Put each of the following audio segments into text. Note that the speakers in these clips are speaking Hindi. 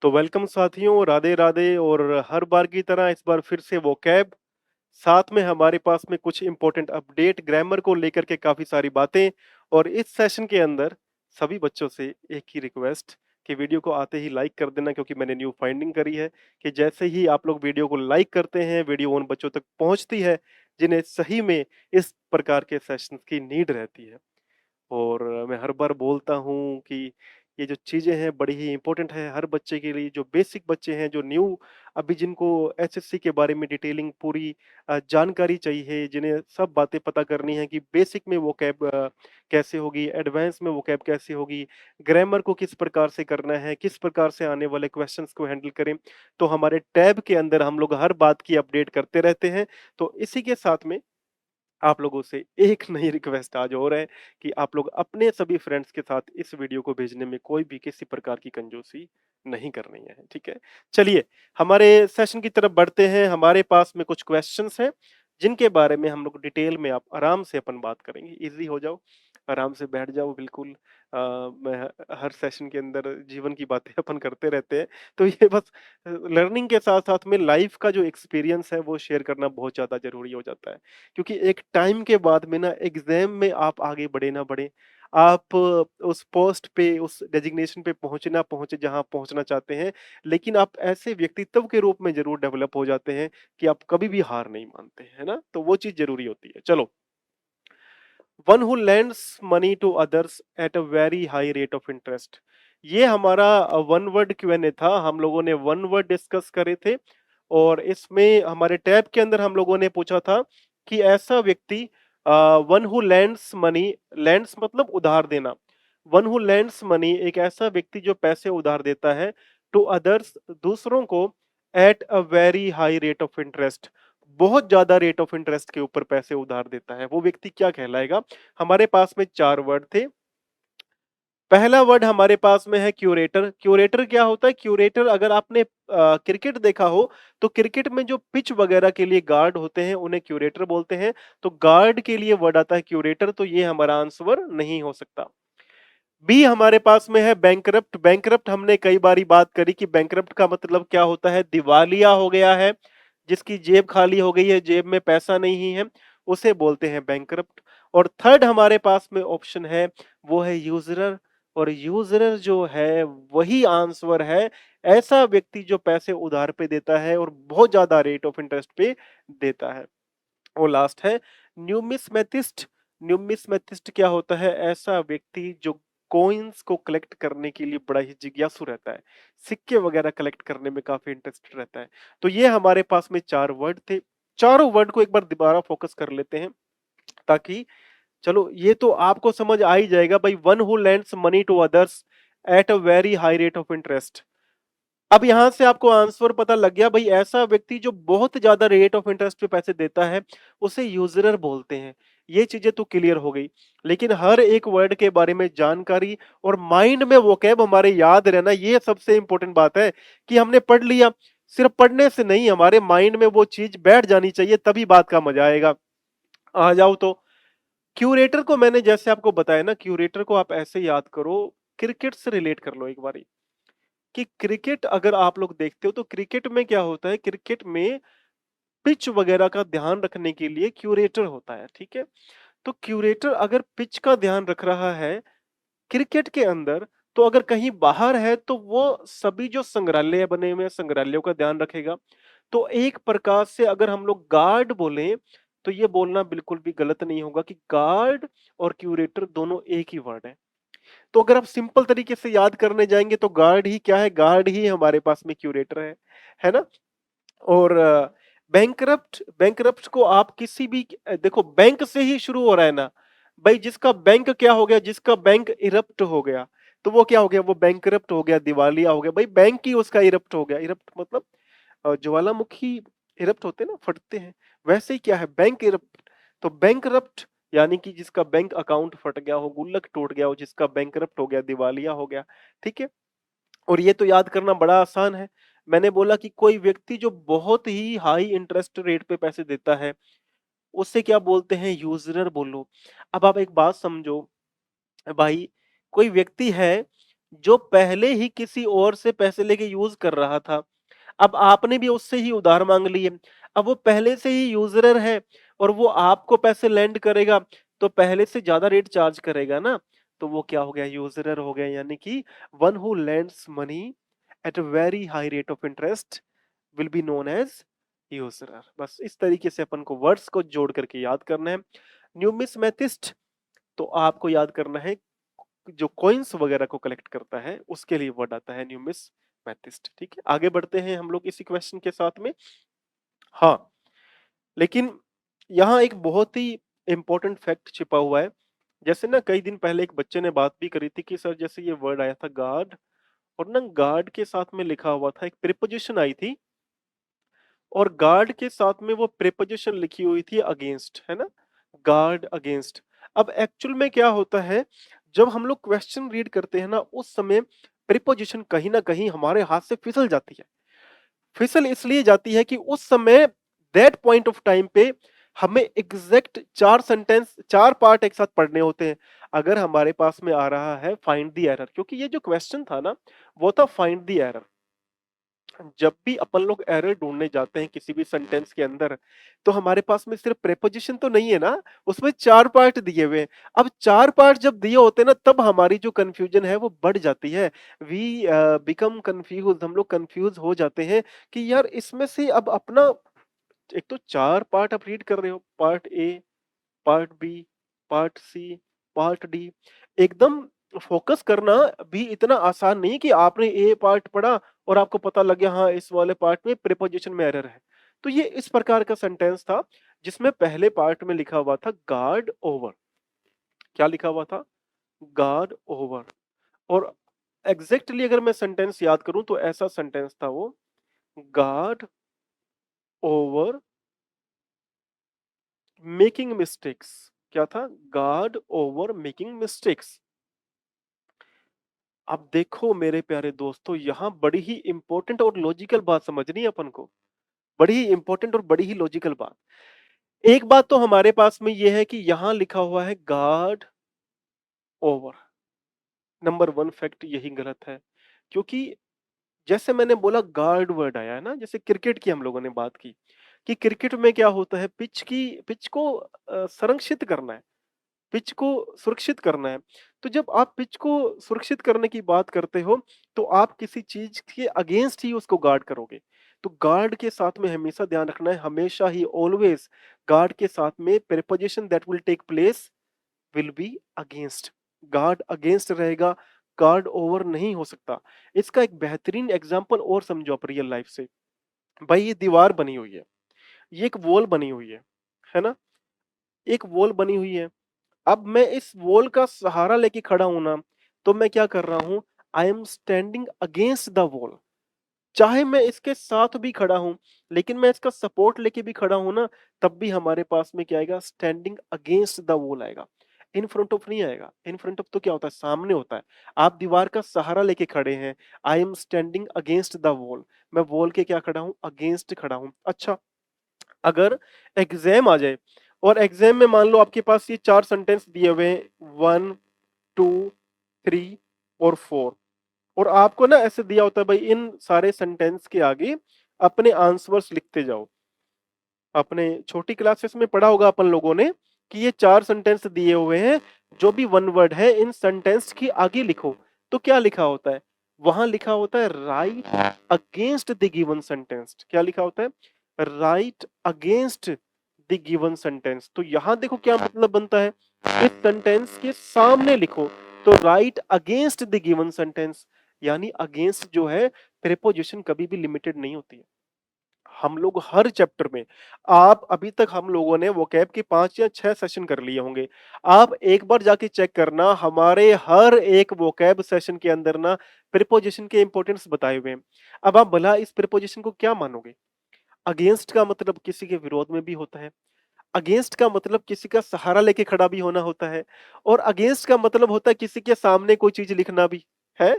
तो वेलकम साथियों, राधे राधे। और हर बार की तरह इस बार फिर से वोकैब, साथ में हमारे पास में कुछ इंपॉर्टेंट अपडेट, ग्रामर को लेकर के काफी सारी बातें। और इस सेशन के अंदर सभी बच्चों से एक ही रिक्वेस्ट कि वीडियो को आते ही लाइक कर देना, क्योंकि मैंने न्यू फाइंडिंग करी है कि जैसे ही आप लोग वीडियो को लाइक करते हैं, वीडियो उन बच्चों तक पहुंचती है जिन्हें सही में इस प्रकार के सेशंस की नीड रहती है। और मैं हर बार बोलता हूँ कि ये जो चीज़ें हैं बड़ी ही इम्पोर्टेंट है हर बच्चे के लिए, जो बेसिक बच्चे हैं, जो न्यू अभी जिनको एसएससी के बारे में डिटेलिंग पूरी जानकारी चाहिए, जिन्हें सब बातें पता करनी है कि बेसिक में वोकैब कैसे होगी, एडवांस में वोकैब कैसे होगी, ग्रामर को किस प्रकार से करना है, किस प्रकार से आने वाले क्वेश्चंस को हैंडल करें। तो हमारे टैब के अंदर हम लोग हर बात की अपडेट करते रहते हैं। तो इसी के साथ में आप लोगों से एक नई रिक्वेस्ट आज और है कि आप लोग अपने सभी फ्रेंड्स के साथ इस वीडियो को भेजने में कोई भी किसी प्रकार की कंजूसी नहीं करनी है, ठीक है? चलिए, हमारे सेशन की तरफ बढ़ते हैं। हमारे पास में कुछ क्वेश्चंस हैं, जिनके बारे में हम लोग डिटेल में आप आराम से अपन बात करेंगे। ईज़ी हो जाओ, आराम से बैठ जाओ बिल्कुल। मैं हर सेशन के अंदर जीवन की बातें अपन करते रहते हैं, तो ये बस लर्निंग के साथ-साथ में लाइफ का जो एक्सपीरियंस है, वो शेयर करना बहुत ज़्यादा ज़रूरी हो जाता है। क्योंकि एक टाइम के बाद में ना एग्जाम में आप आगे बढ़े ना बढ़े, आप उस पोस्ट पे, उस डेजिग्नेशन पे पहुंचे ना पहुंचे जहां पहुंचना चाहते हैं, लेकिन आप ऐसे व्यक्तित्व के रूप में जरूर डेवलप हो जाते हैं कि आप कभी भी हार नहीं मानते, है ना? तो वो चीज जरूरी होती है। चलो, one who lends money to others at a very high rate of interest, ये हमारा वन वर्ड क्यूएनए था। हम लोगों ने वन वर्ड डिस्कस करे थे, और इसमें हमारे टैब के अंदर हम लोगों ने पूछा था कि ऐसा व्यक्ति, one who lands money, lands मतलब उधार देना, वन हु लैंड्स मनी एक ऐसा व्यक्ति जो पैसे उधार देता है, टू अदर्स दूसरों को, eight a very high rate of interest बहुत ज्यादा रेट ऑफ इंटरेस्ट के ऊपर पैसे उधार देता है, वो व्यक्ति क्या कहलाएगा? हमारे पास में चार वर्ड थे। पहला वर्ड हमारे पास में है क्यूरेटर। क्यूरेटर क्या होता है? क्यूरेटर, अगर आपने क्रिकेट देखा हो, तो क्रिकेट में जो पिच वगैरह के लिए गार्ड होते हैं उन्हें क्यूरेटर बोलते हैं। तो गार्ड के लिए वर्ड आता है क्यूरेटर, तो ये हमारा आंसर नहीं हो सकता। बी हमारे पास में है बैंकरप्ट। बैंकरप्ट हमने कई बारी बात करी कि बैंकरप्ट का मतलब क्या होता है? दिवालिया हो गया है, जिसकी जेब खाली हो गई है, जेब में पैसा नहीं है, उसे बोलते हैं बैंकरप्ट। और थर्ड हमारे पास में ऑप्शन है, वो है यूजरर। और यूजरर जो है वही आंसर है, ऐसा व्यक्ति जो पैसे उधार पे देता है और बहुत ज्यादा रेट ऑफ इंटरेस्ट पे देता है। और लास्ट है न्यूमिसमेटिस्ट। न्यूमिसमेटिस्ट क्या होता है? ऐसा व्यक्ति जो कॉइन्स को कलेक्ट करने के लिए बड़ा ही जिज्ञासु रहता है, सिक्के वगैरह कलेक्ट करने में काफी इंटरेस्टेड रहता है। तो ये हमारे पास में चार वर्ड थे। चारों वर्ड को एक बार दोबारा फोकस कर लेते हैं, ताकि चलो ये तो आपको समझ आ ही जाएगा भाई। One who lends money to others at a very high rate of interest. अब यहां से आपको आंसर पता लग गया भाई, ऐसा व्यक्ति जो बहुत ज्यादा रेट ऑफ इंटरेस्ट पे पैसे देता है, उसे यूजरर बोलते हैं। ये चीजें तो क्लियर हो गई, लेकिन हर एक वर्ड के बारे में जानकारी और माइंड में वोकैब हमारे याद रहना, ये सबसे इंपॉर्टेंट बात है। कि हमने पढ़ लिया, सिर्फ पढ़ने से नहीं, हमारे माइंड में वो चीज बैठ जानी चाहिए, तभी बात का मजा आएगा। आ जाओ तो, क्यूरेटर को मैंने जैसे आपको बताया ना, क्यूरेटर को आप ऐसे याद करो, क्रिकेट से रिलेट कर लो एक बारी। कि क्रिकेट अगर आप लोग देखते हो, तो क्रिकेट में क्या होता है? क्रिकेट में पिच वगैरह का ध्यान रखने के लिए क्यूरेटर होता है, ठीक है? तो क्यूरेटर अगर पिच का ध्यान रख रहा है क्रिकेट के अंदर, तो अगर कहीं बाहर है तो वो सभी जो संग्रहालय बने हुए हैं, संग्रहालयों का ध्यान रखेगा। तो एक प्रकार से अगर हम लोग गार्ड बोले, तो ये बोलना बिल्कुल भी गलत नहीं होगा कि गार्ड और क्यूरेटर दोनों एक ही वर्ड है। तो अगर आप सिंपल तरीके से याद करने जाएंगे, तो गार्ड ही क्या है? गार्ड ही हमारे पास में क्यूरेटर है ना? और बैंकरप्ट, बैंकरप्ट को आप किसी भी देखो, बैंक से ही शुरू हो रहा है ना भाई। जिसका बैंक क्या हो गया? जिसका बैंक इरप्ट हो गया, तो वो क्या हो गया? वो बैंकरप्ट हो गया, दिवालिया हो गया भाई। बैंक ही उसका इरप्ट हो गया। इरप्ट मतलब ज्वालामुखी इरप्ट होते हैं ना, फटते हैं, वैसे ही क्या है? Bank erupt. तो बैंकरप्ट यानी कि जिसका बैंक अकाउंट फट गया हो, गुल्लक टूट गया हो, जिसका बैंकरप्ट हो गया, दिवालिया हो गया, ठीक है? और ये तो याद करना बड़ा आसान है। मैंने बोला कि कोई व्यक्ति जो बहुत ही हाई इंटरेस्ट रेट पे पैसे देता है, उससे क्या बोलते हैं? यूजरर बोलो। अब आप एक बात समझो भाई, कोई व्यक्ति है जो पहले ही किसी और से पैसे लेके यूज कर रहा था, अब आपने भी उससे ही उधार मांग लिए। अब वो पहले से ही यूजर है और वो आपको पैसे लेंड करेगा, तो पहले से ज्यादा रेट चार्ज करेगा ना। तो वो क्या हो गया, यूजरर हो गया, यानी कि one who lends money at a very high rate of interest will be known as usurer. बस इस तरीके से अपन को वर्ड्स को जोड़ करके याद करना है। न्यूमिसमैथिस्ट, तो आपको याद करना है जो कॉइन्स वगैरह को कलेक्ट करता है उसके लिए वर्ड आता है न्यूमिसमैथिस्ट। ठीक है, आगे बढ़ते हैं हम लोग इसी क्वेश्चन के साथ में। हाँ, लेकिन यहाँ एक बहुत ही इंपॉर्टेंट फैक्ट छिपा हुआ है। जैसे ना कई दिन पहले एक बच्चे ने बात भी करी थी कि सर जैसे ये वर्ड आया था गार्ड, और ना गार्ड के साथ में लिखा हुआ था, एक प्रीपोजिशन आई थी, और गार्ड के साथ में वो प्रीपोजिशन लिखी हुई थी अगेंस्ट, है ना, गार्ड अगेंस्ट। अब एक्चुअल में क्या होता है, जब हम लोग क्वेश्चन रीड करते हैं ना उस समय प्रीपोजिशन कहीं ना कहीं हमारे हाथ से फिसल जाती है। फिसल इसलिए जाती है कि उस समय दैट पॉइंट ऑफ टाइम पे हमें एग्जैक्ट चार सेंटेंस, चार पार्ट एक साथ पढ़ने होते हैं। अगर हमारे पास में आ रहा है फाइंड द एरर, क्योंकि ये जो क्वेश्चन था ना वो था फाइंड द एरर। जब भी अपन लोग एरर ढूंढने जाते हैं किसी भी सेंटेंस के अंदर, तो हमारे पास में सिर्फ प्रेपोजिशन तो नहीं है ना, उसमें चार पार्ट दिए हुए हैं। अब चार पार्ट जब दिए होते हैं ना तब हमारी जो कंफ्यूजन है वो बढ़ जाती है। वी बिकम कंफ्यूज, हम लोग कंफ्यूज हो जाते हैं कि यार इसमें से अब अपना, एक तो चार पार्ट आप रीड कर रहे हो, part A, part B, part C, part D, एकदम फोकस करना भी इतना आसान नहीं कि आपने ए पार्ट पढ़ा और आपको पता लग गया हाँ इस वाले पार्ट में प्रीपोजिशन में एरर है। तो ये इस प्रकार का सेंटेंस था जिसमें पहले पार्ट में लिखा हुआ था गार्ड ओवर। क्या लिखा हुआ था, गार्ड ओवर। और एग्जैक्टली अगर मैं सेंटेंस याद करूं तो ऐसा सेंटेंस था वो, गार्ड ओवर मेकिंग मिस्टेक्स। क्या था, गार्ड ओवर मेकिंग मिस्टेक्स। अब देखो मेरे प्यारे दोस्तों, यहां बड़ी ही इंपॉर्टेंट और लॉजिकल बात समझनी है अपन को, बड़ी ही इंपॉर्टेंट और बड़ी ही लॉजिकल बात। एक बात तो हमारे पास में यह है कि यहां लिखा हुआ है guard over. Number one fact यही गलत है, क्योंकि जैसे मैंने बोला गार्ड वर्ड आया है ना, जैसे क्रिकेट की हम लोगों ने बात की कि क्रिकेट में क्या होता है, पिच को संरक्षित करना है, पिच को सुरक्षित करना है। तो जब आप पिच को सुरक्षित करने की बात करते हो तो आप किसी चीज के अगेंस्ट ही उसको गार्ड करोगे। तो गार्ड के साथ में हमेशा ध्यान रखना है, हमेशा ही ऑलवेज गार्ड के साथ में preposition that will take place will be against. Guard against रहेगा, गार्ड ओवर नहीं हो सकता। इसका एक बेहतरीन एग्जांपल और समझो आप रियल लाइफ से। भाई ये दीवार बनी हुई है, ये एक वॉल बनी हुई है ना, एक वॉल बनी हुई है। अब मैं इस वॉल का सहारा लेके खड़ा हूं ना, तो मैं क्या कर रहा हूं, I am standing against the wall. चाहे मैं इसके साथ भी खड़ा हूं, लेकिन मैं इसका सपोर्ट लेके भी खड़ा हूं ना, तब भी हमारे पास में क्या आएगा, स्टैंडिंग अगेंस्ट द वॉल आएगा, इन फ्रंट ऑफ नहीं आएगा। इन फ्रंट ऑफ तो क्या होता है, सामने होता है। आप दीवार का सहारा लेके खड़े हैं, I am standing against the wall, मैं वॉल के क्या खड़ा हूं, अगेंस्ट खड़ा हूं। अच्छा, अगर एग्जाम आ जाए और एग्जाम में मान लो आपके पास ये चार सेंटेंस दिए हुए हैं, 1, 2, 3 और 4, और आपको ना ऐसे दिया होता है भाई इन सारे सेंटेंस के आगे अपने आंसर्स लिखते जाओ। अपने छोटी क्लासेस में पढ़ा होगा अपन लोगों ने कि ये चार सेंटेंस दिए हुए हैं, जो भी वन वर्ड है इन सेंटेंस के आगे लिखो। तो क्या लिखा होता है, वहां लिखा होता है right against the given sentence. क्या लिखा होता है, right against the given sentence. तो यहां देखो क्या मतलब बनता है, इस सेंटेंस के सामने लिखो। तो right against the given sentence, यानी अगेंस्ट जो है प्रीपोजिशन कभी भी लिमिटेड नहीं होती है। हम लोग हर चैप्टर में, आप अभी तक हम लोगों ने वोकैब के 5 या 6 सेशन कर लिए होंगे। आप एक बार जाके चेक करना, हमारे हर एक वोकैब सेशन के अंदर ना प्रीपोजिशन के इंपॉर्टेंस बताए हुए हैं। अब आप भला इस प्रीपोजिशन को क्या मानोगे, अगेंस्ट का मतलब किसी के विरोध में भी होता है, अगेंस्ट का मतलब किसी का सहारा लेके खड़ा भी होना होता है, और अगेंस्ट का मतलब होता है किसी के सामने कोई चीज लिखना भी है।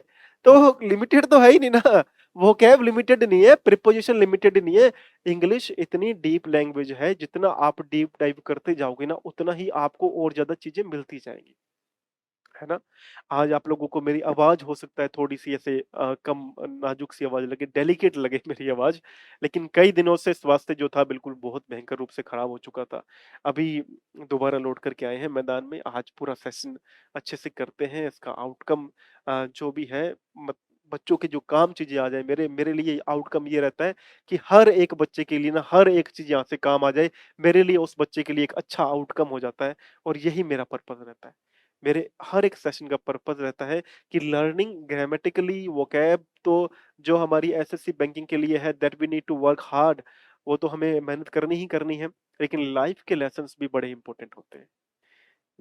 तो लिमिटेड तो है ही नहीं ना, वोकैब लिमिटेड नहीं है, प्रीपोजिशन लिमिटेड नहीं है। इंग्लिश इतनी डीप लैंग्वेज है, जितना आप डीप डाइव करते जाओगे ना उतना ही आपको और ज्यादा चीजें मिलती जाएंगी, है ना? आज आप लोगों को मेरी आवाज़ हो सकता है थोड़ी-सी ऐसे कम नाज़ुक-सी आवाज़ लगे, डेलिकेट लगे मेरी आवाज़, लेकिन कई दिनों से स्वास्थ्य जो था बिल्कुल बहुत भयंकर रूप से खराब हो चुका था। अभी दोबारा लौट कर के आए हैं मैदान में, आज पूरा सेशन अच्छे से करते हैं, इसका आउटकम जो भी है मत बच्चों के जो काम चीज़ें आ जाए मेरे मेरे लिए आउटकम ये रहता है कि हर एक बच्चे के लिए ना हर एक चीज़ यहाँ से काम आ जाए, मेरे लिए उस बच्चे के लिए एक अच्छा आउटकम हो जाता है और यही मेरा पर्पज़ रहता है। मेरे हर एक सेशन का पर्पस रहता है कि लर्निंग ग्रामेटिकली वोकैब तो जो हमारी एसएससी बैंकिंग के लिए है that we need to work hard, वो तो हमें मेहनत करनी ही करनी है, लेकिन लाइफ के लेसन्स भी बड़े इंपॉर्टेंट होते हैं।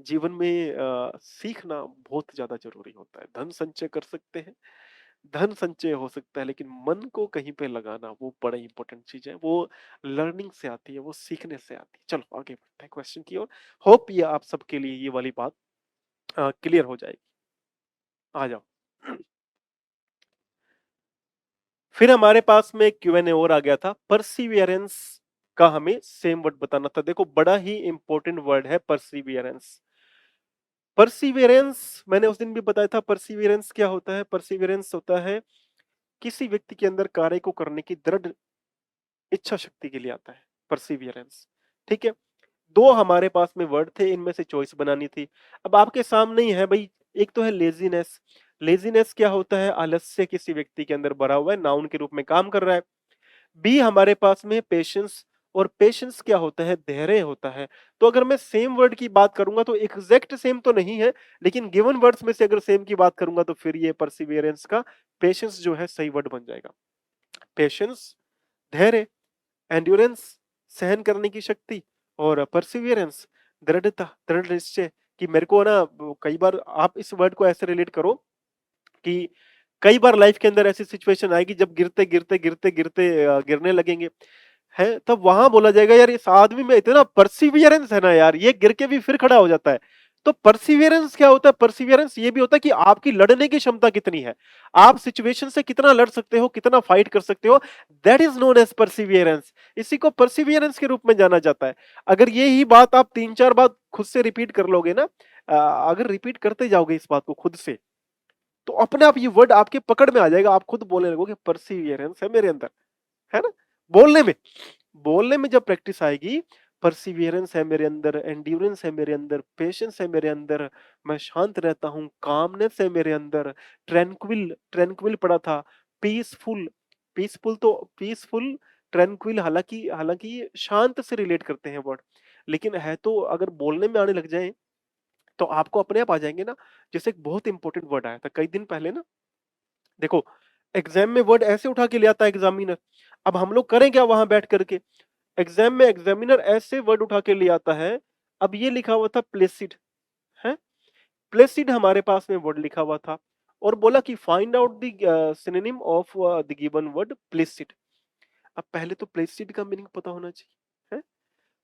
जीवन में सीखना बहुत ज़्यादा ज़रूरी होता है। धन संचय कर सकते हैं, धन संचय हो सकता है, लेकिन मन को कहीं पे लगाना वो बड़ा इंपॉर्टेंट चीज़ है। वो लर्निंग से आती है, वो सीखने से आती है। चलो आगे बढ़ते हैं क्वेश्चन की ओर। होप ये आप सबके लिए ये वाली बात क्लियर हो जाएगी। आ जाओ। फिर हमारे पास में क्यूएनए और आ गया था, परसिवियरेंस का हमें सेम वर्ड बताना था। देखो बड़ा ही इंपॉर्टेंट वर्ड है परसिवियरेंस। परसिवियरेंस मैंने उस दिन भी बताया था, परसिवियरेंस क्या होता है? परसिवियरेंस होता है किसी व्यक्ति के अंदर कार्य को करने की दृढ़ इच्छा शक्ति के लिए आता है परसिवियरेंस। ठीक है, दो हमारे पास में वर्ड थे, इनमें से चॉइस बनानी थी। अब आपके सामने ही है भाई, एक तो है लेजीनेस। लेजीनेस क्या होता है? आलस्य किसी व्यक्ति के अंदर भरा हुआ है, नाउन के रूप में काम कर रहा है। बी हमारे पास में पेशेंस, और पेशेंस क्या होता है? धैर्य होता है। तो अगर मैं सेम वर्ड की बात करूंगा तो एग्जैक्ट सेम तो नहीं है, लेकिन गिवन वर्ड्स में से अगर सेम की बात करूंगा तो फिर ये परसिवियरेंस का पेशेंस जो है सही वर्ड बन जाएगा। पेशेंस, धैर्य, एंड्योरेंस सहन करने की शक्ति, और परसिवियरेंस दृढ़ता, दृढ़ निश्चय। कि मेरे को ना कई बार आप इस वर्ड को ऐसे रिलेट करो कि कई बार लाइफ के अंदर ऐसी सिचुएशन आएगी जब गिरते गिरते गिरते गिरते गिरने लगेंगे, है तब वहां बोला जाएगा यार इस आदमी में इतना परसिवियरेंस है ना यार, ये गिर के भी फिर खड़ा हो जाता है। तो परसिवियरेंस क्या होता है? परसिवियरेंस ये भी होता है कि आपकी लड़ने की क्षमता कितनी है, आप सिचुएशन से कितना लड़ सकते हो, कितना फाइट कर सकते हो, that is known as perseverance. इसी को परसिवियरेंस के रूप में जाना जाता है। अगर ये ही बात आप 3-4 बार खुद से रिपीट कर लोगे ना, अगर रिपीट करते जाओगे इस बात को खुद से, तो अपने आप ये वर्ड आपके पकड़ में आ जाएगा, आप खुद बोलने लगोगे परसिवियरेंस है मेरे अंदर, है ना? बोलने में, बोलने में जब प्रैक्टिस आएगी, परसिवियरेंस है मेरे अंदर, एंड्योरेंस है मेरे अंदर, पेशेंस है मेरे अंदर, मैं शांत रहता हूँ, कामनेस है मेरे अंदर, ट्रैंक्विल, ट्रैंक्विल पढ़ा था, पीसफुल, पीसफुल तो पीसफुल, ट्रैंक्विल हालांकि हालांकि शांत से रिलेट करते हैं वर्ड, लेकिन है तो अगर बोलने में आने लग जाए तो आपको अपने आप आ जाएंगे ना। जैसे एक बहुत इंपॉर्टेंट वर्ड आया था कई दिन पहले ना, देखो एग्जाम में वर्ड ऐसे उठा के ले आता है एग्जामिनर, अब हम लोग करें क्या वहां बैठ करके? एग्जाम में एग्जामिनर ऐसे वर्ड उठा के ले आता है, अब ये लिखा हुआ था प्लेसिड, है प्लेसिड हमारे पास में वर्ड लिखा हुआ था, और बोला कि find out the synonym of the given word Placid. अब पहले तो प्लेसिड का मीनिंग पता होना चाहिए, है?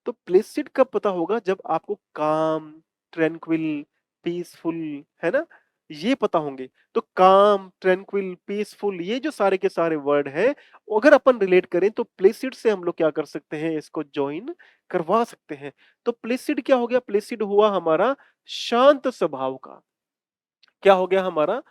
तो प्लेसिड कब पता होगा? जब आपको काम, ट्रैंक्विल, पीसफुल, है ना, ये पता होंगे। तो काम, ट्रैंक्विल, पीसफुल, ये जो सारे के सारे वर्ड हैं, अगर अपन रिलेट करें तो प्लेसिड से हम लोग क्या कर सकते हैं? इसको ज्वाइन करवा सकते हैं। तो प्लेसिड क्या हो गया? प्लेसिड हुआ हमारा शांत स्वभाव का। क्या हो गया हमारा?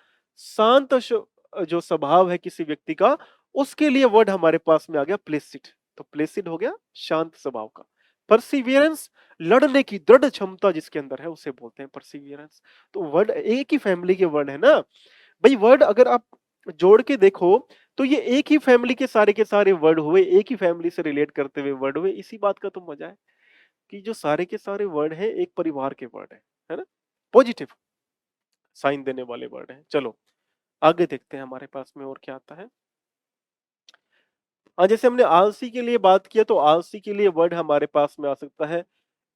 शांत जो स्वभाव है किसी व्यक्ति का, उसके लिए वर्ड हमारे पास में आ गया प्लेसिड। तो प्लेसिड हो गया शांत स्वभाव का। परसिवियरेंस, लड़ने की दृढ़ क्षमता जिसके अंदर है उसे बोलते हैं परसिवियरेंस। तो वर्ड एक ही फैमिली के वर्ड है ना भाई। वर्ड अगर आप जोड़ के देखो तो ये एक ही फैमिली के सारे वर्ड हुए, एक ही फैमिली से रिलेट करते हुए वर्ड हुए। इसी बात का तो मजा है कि जो सारे के सारे वर्ड हैं एक परिवार के वर्ड है ना, पॉजिटिव साइन देने वाले वर्ड हैं। चलो आगे देखते हैं हमारे पास में और क्या आता है। जैसे हमने आलसी के लिए बात किया तो आलसी के लिए वर्ड हमारे पास में आ सकता है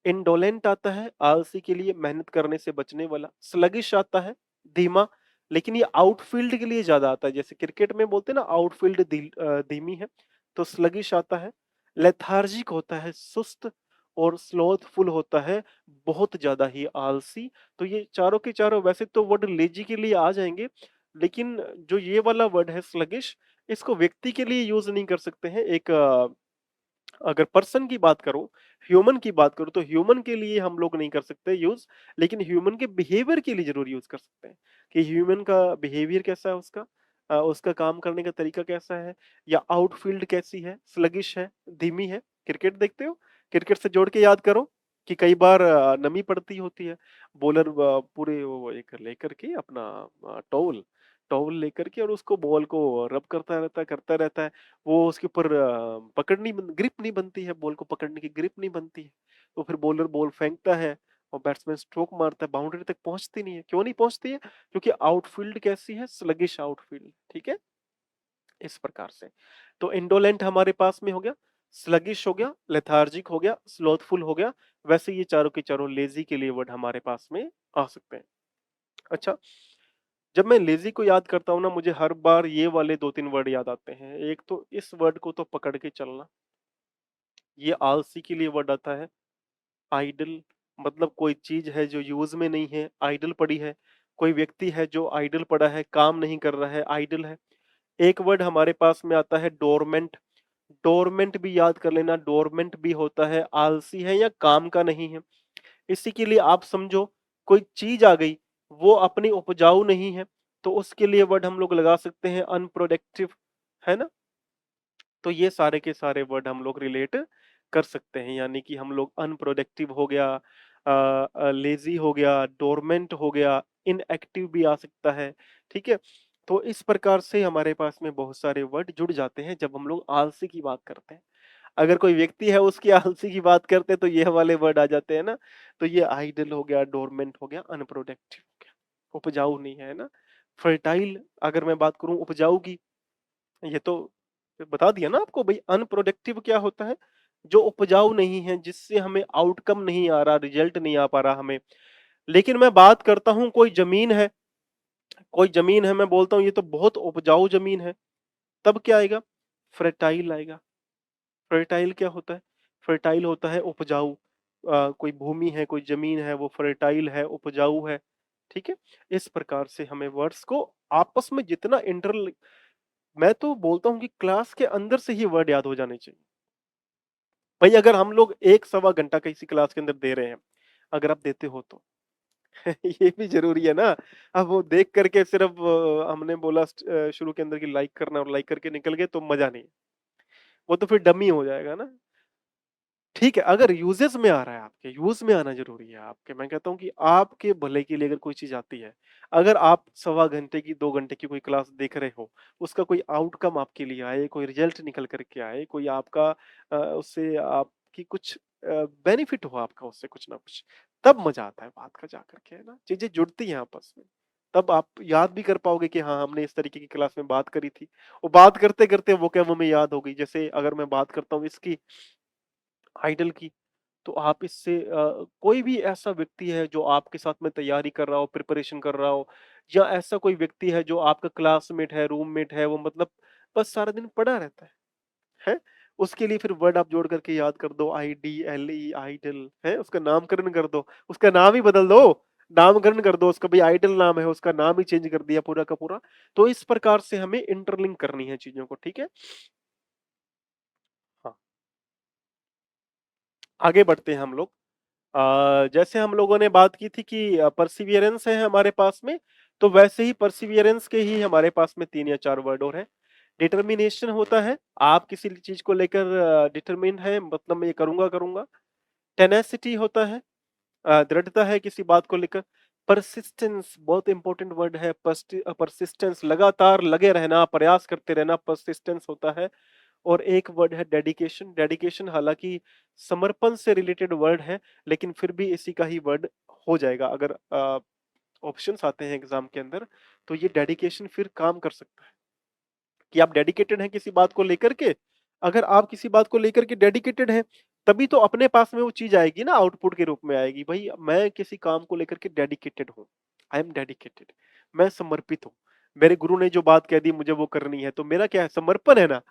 इंडोलेंट आता है, आलसी के लिए मेहनत करने से बचने वाला। स्लगिश आता है, धीमा, लेकिन ये आउटफील्ड के लिए ज्यादा आता है। जैसे क्रिकेट में बोलते हैं ना आउटफील्ड धीमी है, तो स्लगिश आता है। लेथार्जिक होता है, सुस्त, और स्लोथफुल होता है, बहुत ज्यादा ही आलसी। तो ये चारों के चारों वैसे तो वर्ड लेजी के लिए आ जाएंगे, लेकिन जो ये वाला वर्ड है स्लगिश, इसको व्यक्ति के लिए यूज नहीं कर सकते हैं, एक अगर पर्सन की बात करूँ, ह्यूमन की बात करूँ तो ह्यूमन के लिए हम लोग नहीं कर सकते यूज़, लेकिन ह्यूमन के बिहेवियर के लिए ज़रूर यूज़ कर सकते हैं, कि ह्यूमन का बिहेवियर कैसा है उसका, उसका काम करने का तरीका कैसा है, या आउटफील्ड कैसी है, स्लगिश है, धीमी है। क्रिकेट देखते हो? क्रिकेट से जोड़ के याद करो कि कई बार नमी पड़ती होती है, बॉलर पूरे वो एक लेकर के अपना टॉवल टॉवल लेकर के और उसको बॉल को रब करता रहता है। वो उसके ऊपर पकड़ नहीं बन ग्रिप नहीं बनती है, बॉल को पकड़ने की ग्रिप नहीं बनती है। तो फिर बॉलर बॉल फेंकता है और बैट्समैन स्ट्रोक मारता है, बाउंड्री तक पहुंचती नहीं है। क्यों नहीं पहुंचती है? क्योंकि आउटफील्ड कैसी है? स्लगिश आउटफील्ड, ठीक है? इस प्रकार से। तो इंडोलेंट हमारे पास में हो गया, स्लगिश हो गया, लेथार्जिक हो गया, स्लोथफुल हो गया। वैसे ये चारों के चारों लेजी के लिए वर्ड हमारे पास में आ सकते हैं। अच्छा, जब मैं लेजी को याद करता हूँ ना, मुझे हर बार ये वाले 2-3 वर्ड याद आते हैं। एक तो इस वर्ड को तो पकड़ के चलना, ये आलसी के लिए वर्ड आता है। आइडल मतलब कोई चीज है जो यूज में नहीं है, आइडल पड़ी है। कोई व्यक्ति है जो आइडल पड़ा है, काम नहीं कर रहा है, आइडल है। एक वर्ड हमारे पास में आता है डोरमेंट। डोरमेंट भी याद कर लेना, डोरमेंट भी होता है आलसी है या काम का नहीं है। इसी के लिए आप समझो, कोई चीज आ गई, वो अपनी उपजाऊ नहीं है, तो उसके लिए वर्ड हम लोग लगा सकते हैं अनप्रोडक्टिव, है ना? तो ये सारे के सारे वर्ड हम लोग रिलेट कर सकते हैं, यानी कि हम लोग अनप्रोडक्टिव हो गया, लेजी हो गया, डोरमेंट हो गया, इनएक्टिव भी आ सकता है, ठीक है? तो इस प्रकार से हमारे पास में बहुत सारे वर्ड जुड़ जाते हैं जब हम लोग आलसी की बात करते हैं। अगर कोई व्यक्ति है उसकी आलसी की बात करते हैं तो ये वाले वर्ड आ जाते हैं ना। तो ये आइडल हो गया, डोरमेंट हो गया, अनप्रोडक्टिव हो गया, उपजाऊ नहीं है ना। फर्टाइल अगर मैं बात करूं उपजाऊ की, ये तो बता दिया ना आपको भाई। अनप्रोडक्टिव क्या होता है? जो उपजाऊ नहीं है, जिससे हमें आउटकम नहीं आ रहा, रिजल्ट नहीं आ पा रहा हमें। लेकिन मैं बात करता हूँ कोई जमीन है, मैं बोलता हूँ ये तो बहुत उपजाऊ जमीन है, तब क्या आएगा? फर्टाइल आएगा। फर्टाइल क्या होता है? फर्टाइल होता है उपजाऊ। कोई भूमि है, कोई जमीन है, वो फर्टाइल है, उपजाऊ है, ठीक है? इस प्रकार से हमें वर्ड्स को आपस में जितना इंटर, मैं तो बोलता हूँ कि क्लास के अंदर से ही वर्ड याद हो जाने चाहिए। भाई अगर हम लोग 1 सवा घंटा किसी क्लास के अंदर दे रहे हैं, अगर आप देते हो तो ये भी ज़रूरी है ना। अब वो देख करके सिर्फ़ हमने बोला शुरू के अंदर कि लाइक करना और लाइक करके निकल गए तो मज़ा नहीं। वो तो फिर डमी हो जाएगा ना। ठीक है, अगर यूज़ेज़ में आ रहा है आपके, यूज़ में आना ज़रूरी है आपके। मैं कहता हूँ कि आपके भले के लिए अगर कोई चीज़ आती है, अगर आप सवा घंटे की, 2 घंटे की कोई क्लास देख रहे हो, उसका कोई आउटकम आपके लिए आए, कोई रिज़ल्ट निकल कर के आए, कोई आपका उससे आपकी कुछ बेनिफिट हो आपका उससे कुछ ना कुछ, तब मज़ा आता है बात का जा कर के, है ना? चीज़ें जुड़ती हैं आपस में। तब आप याद भी कर पाओगे कि हाँ, हमने इस तरीके की क्लास में बात करी थी। और बात करते-करते वो क्या हमें याद हो गई। जैसे अगर मैं बात करता हूँ इसकी, आइडल की, तो आप इससे कोई भी ऐसा व्यक्ति है जो आपके साथ में तैयारी कर रहा हो, प्रिपरेशन कर रहा हो, या ऐसा कोई व्यक्ति है जो आपका क्लासमेट है, रूममेट है, वो मतलब बस सारा दिन पड़ा रहता है? उसके लिए फिर वर्ड आप जोड़ करके याद कर दो, आईडीएलई आइडल, है? उसका नामकरण कर दो, उसका नाम ही बदल दो, नामकरण कर दो उसका, भाई आइडल नाम है, उसका नाम ही चेंज कर दिया पूरा का पूरा। तो इस प्रकार से हमें इंटरलिंक करनी है चीज़ों को, ठीक है? हाँ, आगे बढ़ते हैं हम लोग। जैसे हम लोगों ने बात की थी कि परसिवियरेंस है हमारे पास में, तो वैसे ही परसिवियरेंस के ही हमारे पास में 3 या 4 वर्ड और हैं। डिटर्मिनेशन होता है, आप किसी चीज़ को लेकर डिटरमिन्ड हैं, मतलब मैं ये करूँगा। टेनासिटी होता है, दृढ़ता है किसी बात को लेकर। परसिस्टेंस बहुत इंपॉर्टेंट वर्ड है, परसिस्टेंस लगातार लगे रहना, प्रयास करते रहना, परसिस्टेंस होता है। और एक वर्ड है डेडिकेशन। डेडिकेशन हालांकि समर्पण से रिलेटेड वर्ड है, लेकिन फिर भी इसी का ही वर्ड हो जाएगा। अगर ऑप्शंस आते हैं एग्जाम के अंदर, तो ये डेडिकेशन फिर काम कर सकता है कि आप डेडिकेटेड हैं किसी बात को लेकर के। अगर आप किसी बात को लेकर के डेडिकेटेड हैं, तभी तो अपने पास में वो चीज आएगी ना, आउटपुट के रूप में आएगी। भाई मैं किसी काम को लेकर के डेडिकेटेड हूँ, आई एम डेडिकेटेड, मैं समर्पित हूँ। मेरे गुरु ने जो बात कह दी मुझे वो करनी है, तो मेरा क्या है? समर्पण है ना।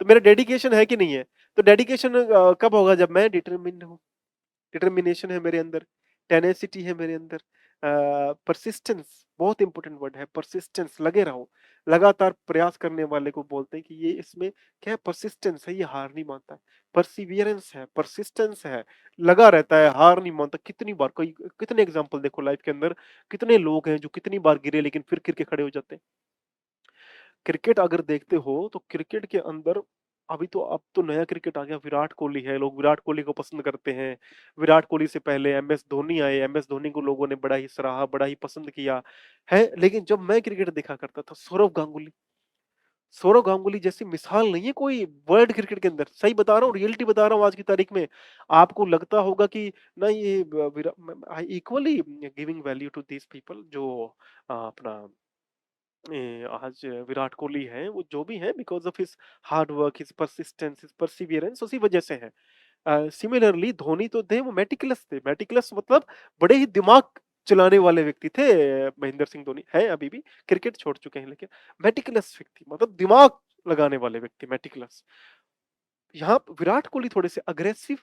तो मेरा डेडिकेशन है कि नहीं है? तो डेडिकेशन कब होगा? जब मैं डिटरमिन्ड हूँ, डिटर्मिनेशन है मेरे अंदर, टेनेसिटी है मेरे अंदर, परसिस्टेंस बहुत इंपॉर्टेंट वर्ड है, परसिस्टेंस, लगे रहो। लगातार प्रयास करने वाले को बोलते हैं कि ये इसमें क्या है, परसिस्टेंस है, ये हार नहीं मानता है। परसिवियरेंस है, परसिस्टेंस है, लगा रहता है, हार नहीं मानता। कितनी बार, कोई कितने एग्जाम्पल देखो लाइफ के अंदर, कितने लोग हैं जो कितनी बार गिरे लेकिन फिर गिर के खड़े हो जाते हैं। क्रिकेट अगर देखते हो तो क्रिकेट के अंदर अभी तो अब तो नया क्रिकेट आ गया, विराट कोहली है, लोग विराट कोहली को पसंद करते हैं। विराट कोहली से पहले एमएस धोनी आए, एमएस धोनी को लोगों ने बड़ा ही सराहा, बड़ा ही पसंद किया है। लेकिन जब मैं क्रिकेट देखा करता था, सौरव गांगुली जैसी मिसाल नहीं है कोई वर्ल्ड क्रिकेट के अंदर। सही बता रहा हूँ, रियलिटी बता रहा हूँ आज की तारीख में। आपको लगता होगा कि ना ये I equally giving value to these people जो अपना आज विराट कोहली है, वो जो भी है because of his hard work, his persistence, his Perseverance, उसी वजह से है। सिमिलरली धोनी तो थे, वो मेटिकुलस थे। मेटिकुलस मतलब बड़े ही दिमाग चलाने वाले व्यक्ति थे। महेंद्र सिंह धोनी है अभी भी, क्रिकेट छोड़ चुके हैं, लेकिन मेटिकुलस व्यक्ति मतलब दिमाग लगाने वाले व्यक्ति, मेटिकुलस। यहाँ विराट कोहली थोड़े से अग्रेसिव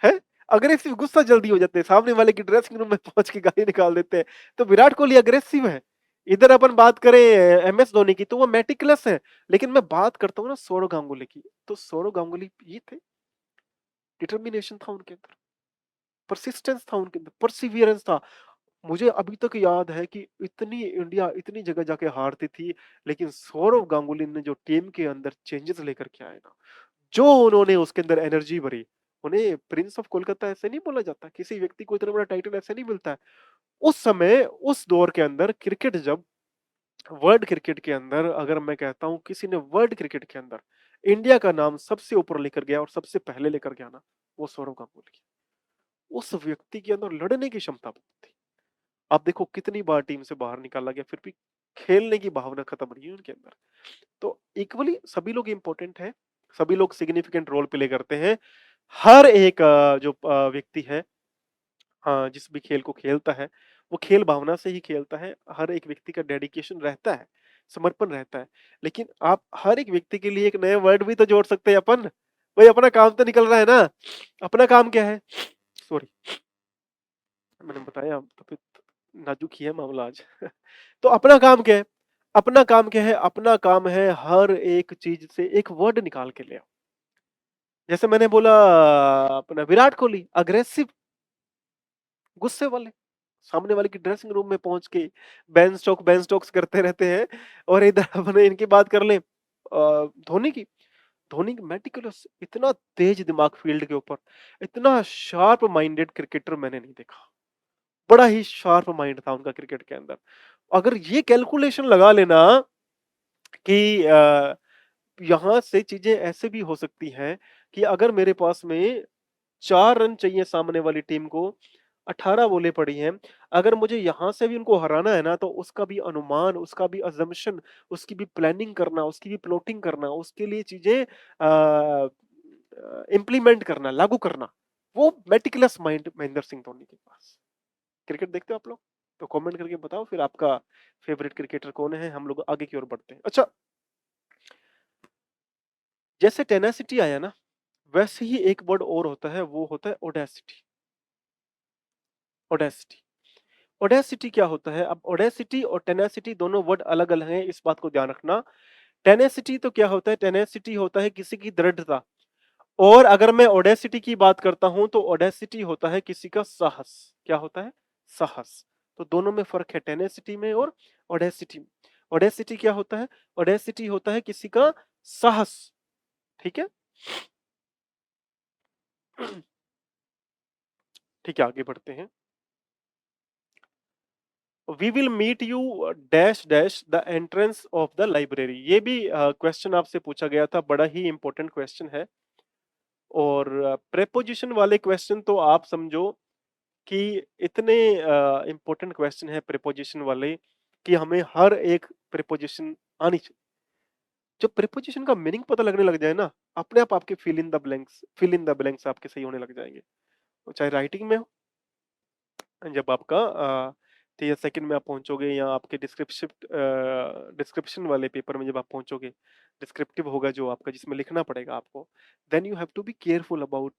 है, अग्रेसिव, गुस्सा जल्दी हो जाते हैं, सामने वाले की ड्रेसिंग रूम में पहुंच के गाली निकाल देते हैं। तो विराट कोहली अग्रेसिव है। इधर अपन बात करें एमएस धोनी की, तो वो मेटिकुलस है। लेकिन मैं बात करता हूँ ना सौरव गांगुली की, तो सौरव गांगुली ये थे, डिटर्मिनेशन था उनके अंदर, परसिस्टेंस था उनके अंदर, परसिवियरेंस था। मुझे अभी तक याद है कि इतनी इंडिया इतनी जगह जाके हारती थी, लेकिन सौरव गांगुली ने जो टीम के अंदर चेंजेस लेकर के आए ना, जो उन्होंने उसके अंदर एनर्जी भरी। उन्हें प्रिंस ऑफ कोलकाता ऐसे नहीं बोला जाता, किसी व्यक्ति को इतना बड़ा टाइटल ऐसे नहीं मिलता है। उस समय, उस दौर के अंदर क्रिकेट, जब वर्ल्ड क्रिकेट के अंदर, अगर मैं कहता हूं किसी ने वर्ल्ड क्रिकेट के अंदर इंडिया का नाम सबसे ऊपर लेकर गया और सबसे पहले लेकर गया ना, वो सौरव गांगुली। उस व्यक्ति के अंदर लड़ने की क्षमता बहुत थी। आप देखो कितनी बार टीम से बाहर निकाला गया, फिर भी खेलने की भावना खत्म नहीं हुई उनके अंदर। तो इक्वली सभी लोग इंपॉर्टेंट है, सभी लोग सिग्निफिकेंट रोल प्ले करते हैं। हर एक जो व्यक्ति है, जिस भी खेल को खेलता है, वो खेल भावना से ही खेलता है। हर एक व्यक्ति का डेडिकेशन रहता है, समर्पण रहता है। लेकिन आप हर एक व्यक्ति के लिए एक नए वर्ड भी तो जोड़ सकते हैं अपन। भाई अपना काम तो निकल रहा है ना। अपना काम क्या है, सॉरी, मैंने बताया तबीयत नाजुक ही है मामला आज। तो अपना काम क्या है, अपना काम क्या है, अपना काम है हर एक चीज से एक वर्ड निकाल के ले आओ। जैसे मैंने बोला, अपना विराट कोहली अग्रेसिव, गुस्से वाले, सामने वाले की ड्रेसिंग रूम में पहुंच के बेन स्टोक्स करते रहते हैं। और इधर अपने इनकी बात कर ले, धोनी की, धोनी मेटिकुलस, इतना तेज दिमाग फील्ड के ऊपर, इतना शार्प माइंडेड क्रिकेटर मैंने नहीं देखा। बड़ा ही शार्प माइंड था उनका क्रिकेट के अंदर। अगर ये कैलकुलेशन लगा लेना कि यहाँ से चीजें ऐसे भी हो सकती हैं कि अगर मेरे पास में 4 रन चाहिए सामने वाली टीम को, 18 बॉलें पड़ी हैं, अगर मुझे यहाँ से भी उनको हराना है ना, तो उसका भी अनुमान, उसका भी अजम्पशन, उसकी भी प्लानिंग करना, उसकी भी प्लॉटिंग करना, उसके लिए चीजें इम्प्लीमेंट करना, लागू करना, वो मेटिकुलस माइंड महेंद्र सिंह धोनी के पास। क्रिकेट देखते हो आप लोग? तो कमेंट करके बताओ फिर आपका फेवरेट क्रिकेटर कौन है, हम लोग आगे की ओर बढ़ते हैं। अच्छा, जैसे टेनासिटी आया ना, वैसे ही एक वर्ड और होता है, वो होता है ओडेसिटी। ओडेसिटी, ओडेसिटी क्या होता है? अब ओडेसिटी और टेनासिटी दोनों वर्ड अलग अलग हैं, इस बात को ध्यान रखना। टेनेसिटी तो क्या होता है, टेनेसिटी होता है किसी की दृढ़ता। और अगर मैं ओडेसिटी की बात करता हूं तो ओडेसिटी होता है किसी का साहस। क्या होता है? साहस। तो दोनों में फर्क है, टेनेसिटी में और ओडेसिटी में। ओडेसिटी क्या होता है? ओडेसिटी होता है किसी का साहस। ठीक है। ठीक है, आगे बढ़ते हैं। We will meet you dash dash the entrance of the library. ये भी क्वेश्चन आपसे पूछा गया था, बड़ा ही इंपॉर्टेंट क्वेश्चन है। और प्रेपोजिशन वाले क्वेश्चन तो आप समझो कि इतने इंपॉर्टेंट क्वेश्चन है प्रेपोजिशन वाले, कि हमें हर एक प्रेपोजिशन आनी चाहिए। जब प्रेपोजिशन का मीनिंग पता लगने लग जाए ना, अपने आप आपके फिल इन द ब्लैंक्स आपके सही होने लग जाएंगे। तो चाहे राइटिंग में हो, जब आपका टीएस सेकंड में आप पहुंचोगे, या आपके डिस्क्रिप्शन वाले पेपर में जब आप पहुंचोगे, डिस्क्रिप्टिव होगा जो आपका, जिसमें लिखना पड़ेगा आपको, then you have to be careful about,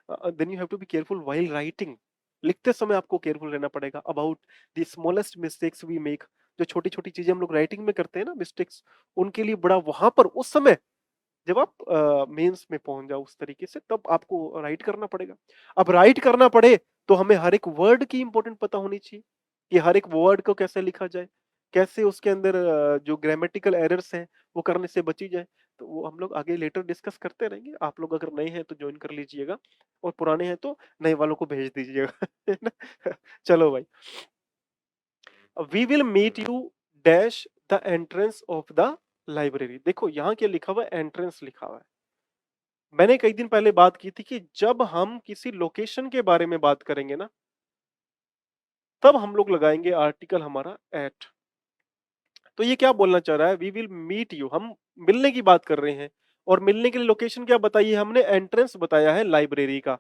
then you have to be careful while writing. लिखते समय आपको केयरफुल रहना पड़ेगा about the smallest mistakes we make. जो छोटी-छोटी चीज़ें हम लोग राइटिंग में करते हैं ना मिस्टेक्स, उनके लिए बड़ा वहाँ पर उस समय जब आप मेंस में पहुँच जाओ उस तरीके से, तब आपको राइट करना पड़ेगा। अब राइट करना पड़े तो हमें हर एक वर्ड की इम्पोर्टेंट पता होनी चाहिए कि हर एक वर्ड को कैसे लिखा जाए, कैसे उसके अंदर जो ग्रामेटिकल एरर्स हैं वो करने से बची जाए। तो वो हम लोग आगे लेटर डिस्कस करते रहेंगे। आप लोग अगर नए हैं तो जॉइन कर लीजिएगा और पुराने हैं तो नए वालों को भेज दीजिएगा। है ना? चलो भाई, we will meet you dash the entrance of the library. देखो यहाँ क्या लिखा हुआ है, एंट्रेंस लिखा हुआ है। मैंने कई दिन पहले बात की थी कि जब हम किसी लोकेशन के बारे में बात करेंगे ना, तब हम लोग लगाएंगे आर्टिकल हमारा एट। तो ये क्या बोलना चाह रहा है, वी विल मीट यू, हम मिलने की बात कर रहे हैं। और मिलने के लिए लोकेशन क्या बताई है हमने, एंट्रेंस बताया है लाइब्रेरी का।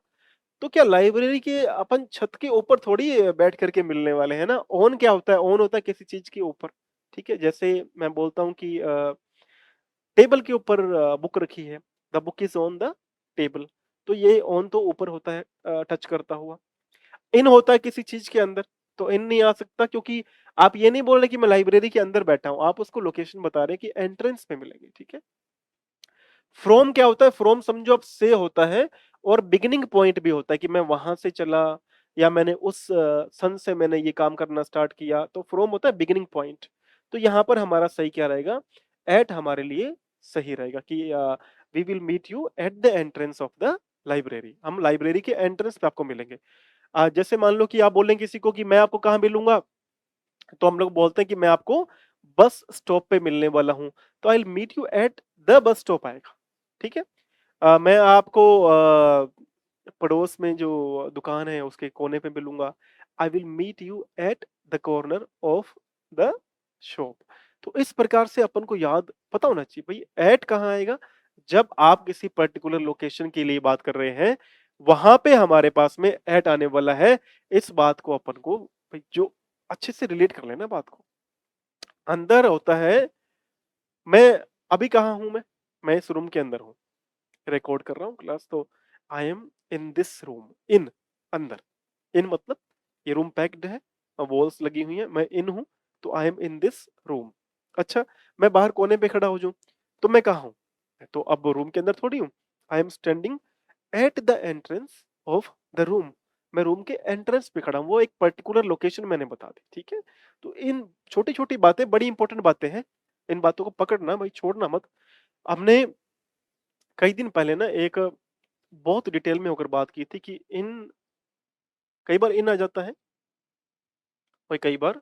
तो क्या लाइब्रेरी के अपन छत के ऊपर थोड़ी बैठ करके मिलने वाले हैं ना। ऑन क्या होता है, ऑन होता है किसी चीज के ऊपर। ठीक है, जैसे मैं बोलता हूँ कि टेबल के ऊपर बुक रखी है, the book is on the table. तो ये ऑन तो ऊपर होता है टच करता हुआ। इन होता है किसी चीज के अंदर, तो इन नहीं आ सकता, क्योंकि आप ये नहीं बोल रहे कि मैं लाइब्रेरी के अंदर बैठा हूं, आप उसको लोकेशन बता रहे हैं कि एंट्रेंस पे मिलेंगे। ठीक है। फ्रॉम क्या होता है, फ्रॉम समझो अब से होता है, और बिगिनिंग पॉइंट भी होता है कि मैं वहां से चला, या मैंने उस सन से मैंने ये काम करना स्टार्ट किया। तो फ्रॉम होता है बिगिनिंग पॉइंट। तो यहाँ पर हमारा सही क्या रहेगा, एट हमारे लिए सही रहेगा कि we will meet you at the entrance of the library. हम लाइब्रेरी के एंट्रेंस पे आपको मिलेंगे। जैसे मान लो कि आप बोलें किसी को कि मैं आपको कहाँ मिलूंगा, तो हम लोग बोलते हैं कि मैं आपको बस स्टॉप पे मिलने वाला हूं। तो I will meet you at the bus stop आएगा। ठीक है। मैं आपको पड़ोस में जो दुकान है उसके कोने पे मिलूंगा। I will meet you at the corner of the shop. तो इस प्रकार से अपन को याद पता होना चाहिए भाई, एट कहाँ आएगा, जब आप किसी पर्टिकुलर लोकेशन के लिए बात कर रहे हैं, वहां पे हमारे पास में एट आने वाला है। इस बात को अपन को भाई जो अच्छे से रिलेट कर लेना बात को। अंदर होता है, मैं अभी कहाँ हूं, मैं इस रूम के अंदर हूँ, रिकॉर्ड कर रहा हूँ क्लास। तो I am in this room, in अंदर, इन मतलब ये रूम पैक्ड है, वॉल्स लगी हुई है, मैं इन हूं, तो I am in this room. अच्छा, मैं बाहर कोने पे खड़ा हो जाऊं, तो मैं कहा हूं, तो अब रूम के अंदर थोड़ी हूं। I am standing at the entrance of the room. मैं रूम के एंट्रेंस पे खड़ा हूं, वो एक पर्टिकुलर लोकेशन मैंने बता दी। ठीक है। तो इन छोटी छोटी बातें बड़ी इंपॉर्टेंट बातें हैं, इन बातों को पकड़ना भाई, छोड़ना मत। हमने कई दिन पहले ना एक बहुत डिटेल में होकर बात की थी कि इन कई बार इन आ जाता है और कई बार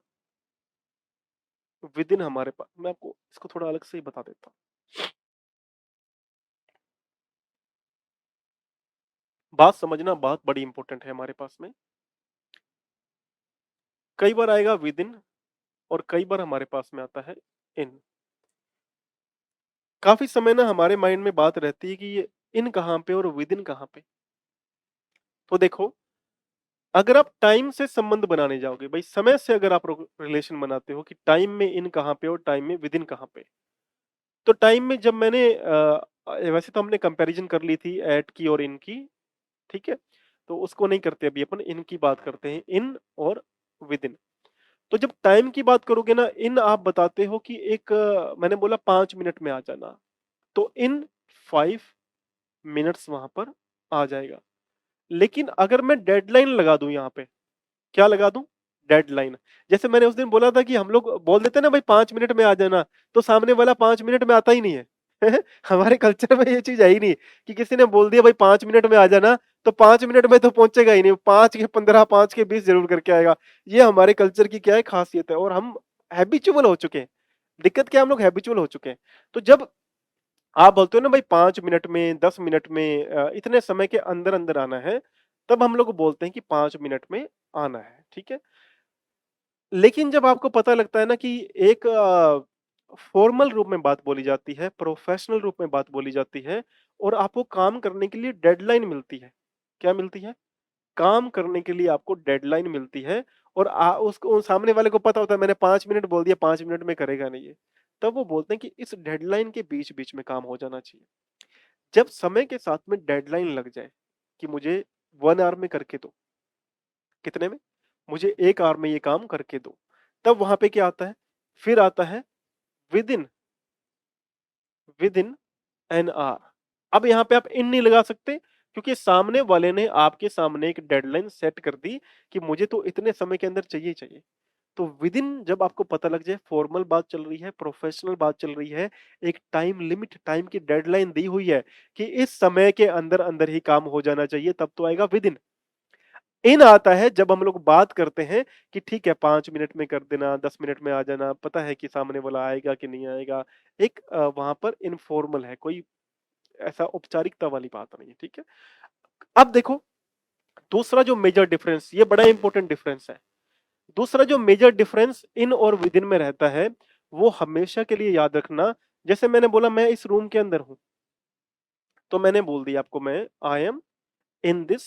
विद इन हमारे पास। मैं आपको इसको थोड़ा अलग से ही बता देता हूँ, बात समझना बहुत बड़ी इंपॉर्टेंट है हमारे पास में। कई बार आएगा विद इन, और कई बार हमारे पास में आता है इन। काफी समय ना हमारे माइंड में बात रहती है कि ये इन कहाँ पे और विद इन कहाँ पे। तो देखो, अगर आप टाइम से संबंध बनाने जाओगे भाई, समय से अगर आप रिलेशन बनाते हो कि टाइम में इन कहाँ पे और टाइम में विद इन कहाँ पे, तो टाइम में जब मैंने वैसे तो हमने कंपैरिजन कर ली थी एट की और इन की। ठीक है। तो उसको नहीं करते, अभी अपन इन की बात करते हैं, इन और विद इन। तो जब टाइम की बात करोगे ना, इन आप बताते हो कि एक मैंने बोला 5 मिनट में आ जाना, तो इन 5 मिनट्स वहां पर आ जाएगा। लेकिन अगर मैं डेडलाइन लगा दूं यहाँ पे, क्या लगा दूं, डेडलाइन। जैसे मैंने उस दिन बोला था कि हम लोग बोल देते हैं ना भाई 5 मिनट में आ जाना, तो सामने वाला 5 मिनट में आता ही नहीं है। हमारे कल्चर में ये चीज है ही नहीं कि किसी ने बोल दिया भाई 5 मिनट में आ जाना, तो 5 मिनट में तो पहुंचेगा ही नहीं, 5 के 15 5 के 20 जरूर करके आएगा। ये हमारे कल्चर की क्या है, खासियत है, और हम हैबिचुअल हो चुके हैं। दिक्कत क्या है, हम लोग हैबिचुअल हो चुके हैं। तो जब आप बोलते हो ना भाई 5 मिनट में, 10 मिनट में, इतने समय के अंदर अंदर आना है, तब हम लोग बोलते हैं कि 5 मिनट में आना है। ठीक है। लेकिन जब आपको पता लगता है ना कि एक फॉर्मल रूप में बात बोली जाती है, प्रोफेशनल रूप में बात बोली जाती है, और आपको काम करने के लिए डेडलाइन मिलती है। क्या मिलती है, काम करने के लिए आपको डेडलाइन मिलती है, और उसको सामने वाले को पता होता है मैंने 5 मिनट बोल दिया, 5 मिनट में करेगा नहीं है, तब वो बोलते हैं कि इस डेडलाइन के बीच बीच में काम हो जाना चाहिए। जब समय के साथ में डेडलाइन लग जाए कि मुझे 1 आवर में करके दो, कितने में? मुझे 1 आवर में ये काम करके दो। तब वहां पे क्या आता है? फिर आता है विद इन एन आवर। अब यहाँ पे आप इन नहीं लगा सकते क्योंकि सामने वाले ने आपके सामने एक डेडलाइन सेट कर दी कि मुझे तो इतने समय के अंदर चाहिए चाहिए। तो विद इन जब आपको पता लग जाए फॉर्मल बात चल रही है, प्रोफेशनल बात चल रही है, एक टाइम लिमिट, टाइम की डेडलाइन दी हुई है कि इस समय के अंदर अंदर ही काम हो जाना चाहिए, तब तो आएगा विद इन। इन आता है जब हम लोग बात करते हैं कि ठीक है 5 मिनट में कर देना, 10 मिनट में आ जाना, पता है कि सामने वाला आएगा कि नहीं आएगा। एक वहां पर इनफॉर्मल है, कोई ऐसा औपचारिकता वाली बात नहीं है, ठीक है। अब देखो दूसरा जो मेजर डिफरेंस, ये बड़ा इंपॉर्टेंट डिफरेंस है। दूसरा जो मेजर डिफरेंस इन और विद इन में रहता है, वो हमेशा के लिए याद रखना। जैसे मैंने बोला मैं इस रूम के अंदर हूं, तो मैंने बोल दिया आपको मैं आई एम इन दिस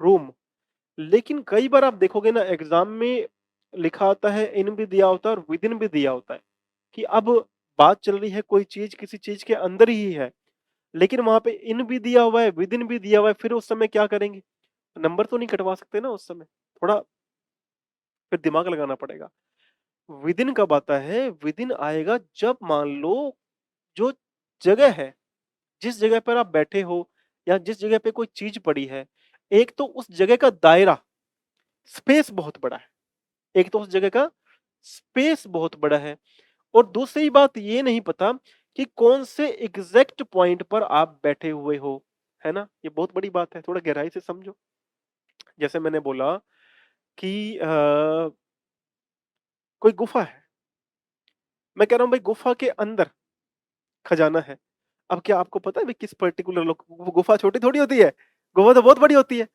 रूम। लेकिन कई बार आप देखोगे ना एग्जाम में लिखा होता है, इन भी दिया होता है और विद इन भी दिया होता है कि अब बात चल रही है कोई चीज किसी चीज के अंदर ही है, लेकिन वहां पे इन भी दिया हुआ है, विद इन भी दिया हुआ है, फिर उस समय क्या करेंगे? नंबर तो नहीं कटवा सकते ना उस समय, थोड़ा फिर दिमाग लगाना पड़ेगा। विद इन कब आता है? विद इन आएगा जब मान लो जो जगह है, जिस जगह पर आप बैठे हो या जिस जगह पे कोई चीज पड़ी है, एक तो उस जगह का दायरा, स्पेस बहुत बड़ा है। एक तो उस जगह का स्पेस बहुत बड़ा है, और दूसरी बात ये नहीं पता कि कौन से एग्जैक्ट पॉइंट पर आप बैठे हुए हो, है ना? ये बहुत बड़ी बात है, थोड़ा गहराई से समझो। जैसे मैंने बोला कि कोई गुफा है, मैं कह रहा हूं भाई गुफा के अंदर खजाना है। अब क्या आपको पता है भाई किस पर्टिकुलर गुफा छोटी थोड़ी होती है, गुफा तो बहुत बड़ी होती है।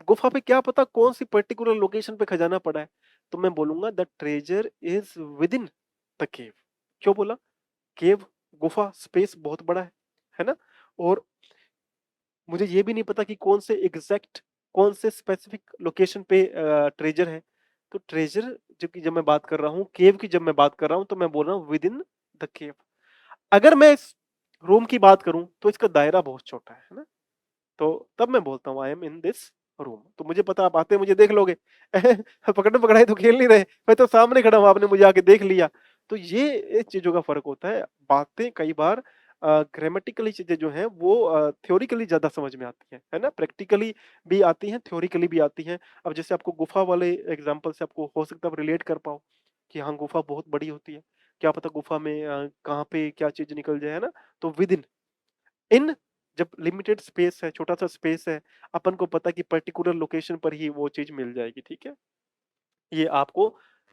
गुफा पे क्या पता कौन सी पर्टिकुलर लोकेशन पे खजाना पड़ा है। तो मैं बोलूंगा the treasure is with in the cave. क्यों बोला? केव, गुफा, स्पेस बहुत बड़ा है ना? और मुझे ये भी नहीं पता कि कौन से एग्जैक्ट, कौन से स्पेसिफिक लोकेशन पे ट्रेजर है। तो ट्रेजर जब मैं बात कर रहा हूँ, केव की जब मैं बात कर रहा हूँ, तो मैं बोल रहा हूँ विद इन द केव। अगर मैं इस रूम की बात करूं तो इसका दायरा बहुत छोटा है ना? तो तब मैं बोलता हूँ आई एम इन दिस रूम। तो मुझे पता आप आते मुझे देख लोगे पकड़ने पकड़ाई तो खेल नहीं रहे, मैं तो सामने खड़ा हूं, आपने मुझे आके देख लिया। तो ये चीजों का फर्क होता है। बातें कई बार ग्रामेटिकली चीजें जो हैं वो थ्योरिकली ज्यादा समझ में आती है ना? प्रैक्टिकली भी आती हैं, थ्योरिकली भी आती हैं। अब जैसे आपको गुफा वाले एग्जांपल से आपको हो सकता है आप रिलेट कर पाओ कि हाँ गुफा बहुत बड़ी होती है, क्या पता गुफा में कहाँ पे क्या चीज निकल जाए, है ना? तो विद इन, इन जब लिमिटेड स्पेस है, छोटा सा स्पेस है, अपन को पता कि पर्टिकुलर लोकेशन पर ही वो चीज मिल जाएगी, ठीक है। ये आपको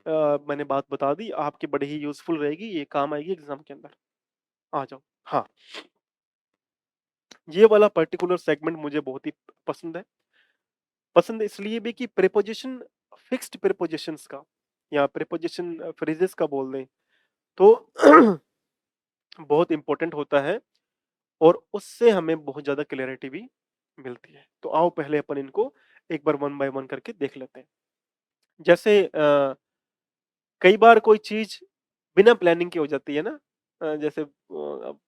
मैंने बात बता दी, आपके बड़े ही यूजफुल रहेगी, ये काम आएगी एग्जाम के अंदर। आ जाओ। हाँ, ये वाला पर्टिकुलर सेगमेंट मुझे बहुत ही पसंद है। पसंद इसलिए भी कि प्रीपोजिशन, फिक्स्ड प्रीपोजिशंस का या प्रीपोजिशन फ्रेजेस का बोल दें तो बहुत इंपॉर्टेंट होता है, और उससे हमें बहुत ज्यादा क्लैरिटी भी मिलती है। तो आओ पहले अपन इनको एक बार वन बाय वन करके देख लेते हैं। जैसे कई बार कोई चीज बिना प्लानिंग के हो जाती है ना। जैसे अब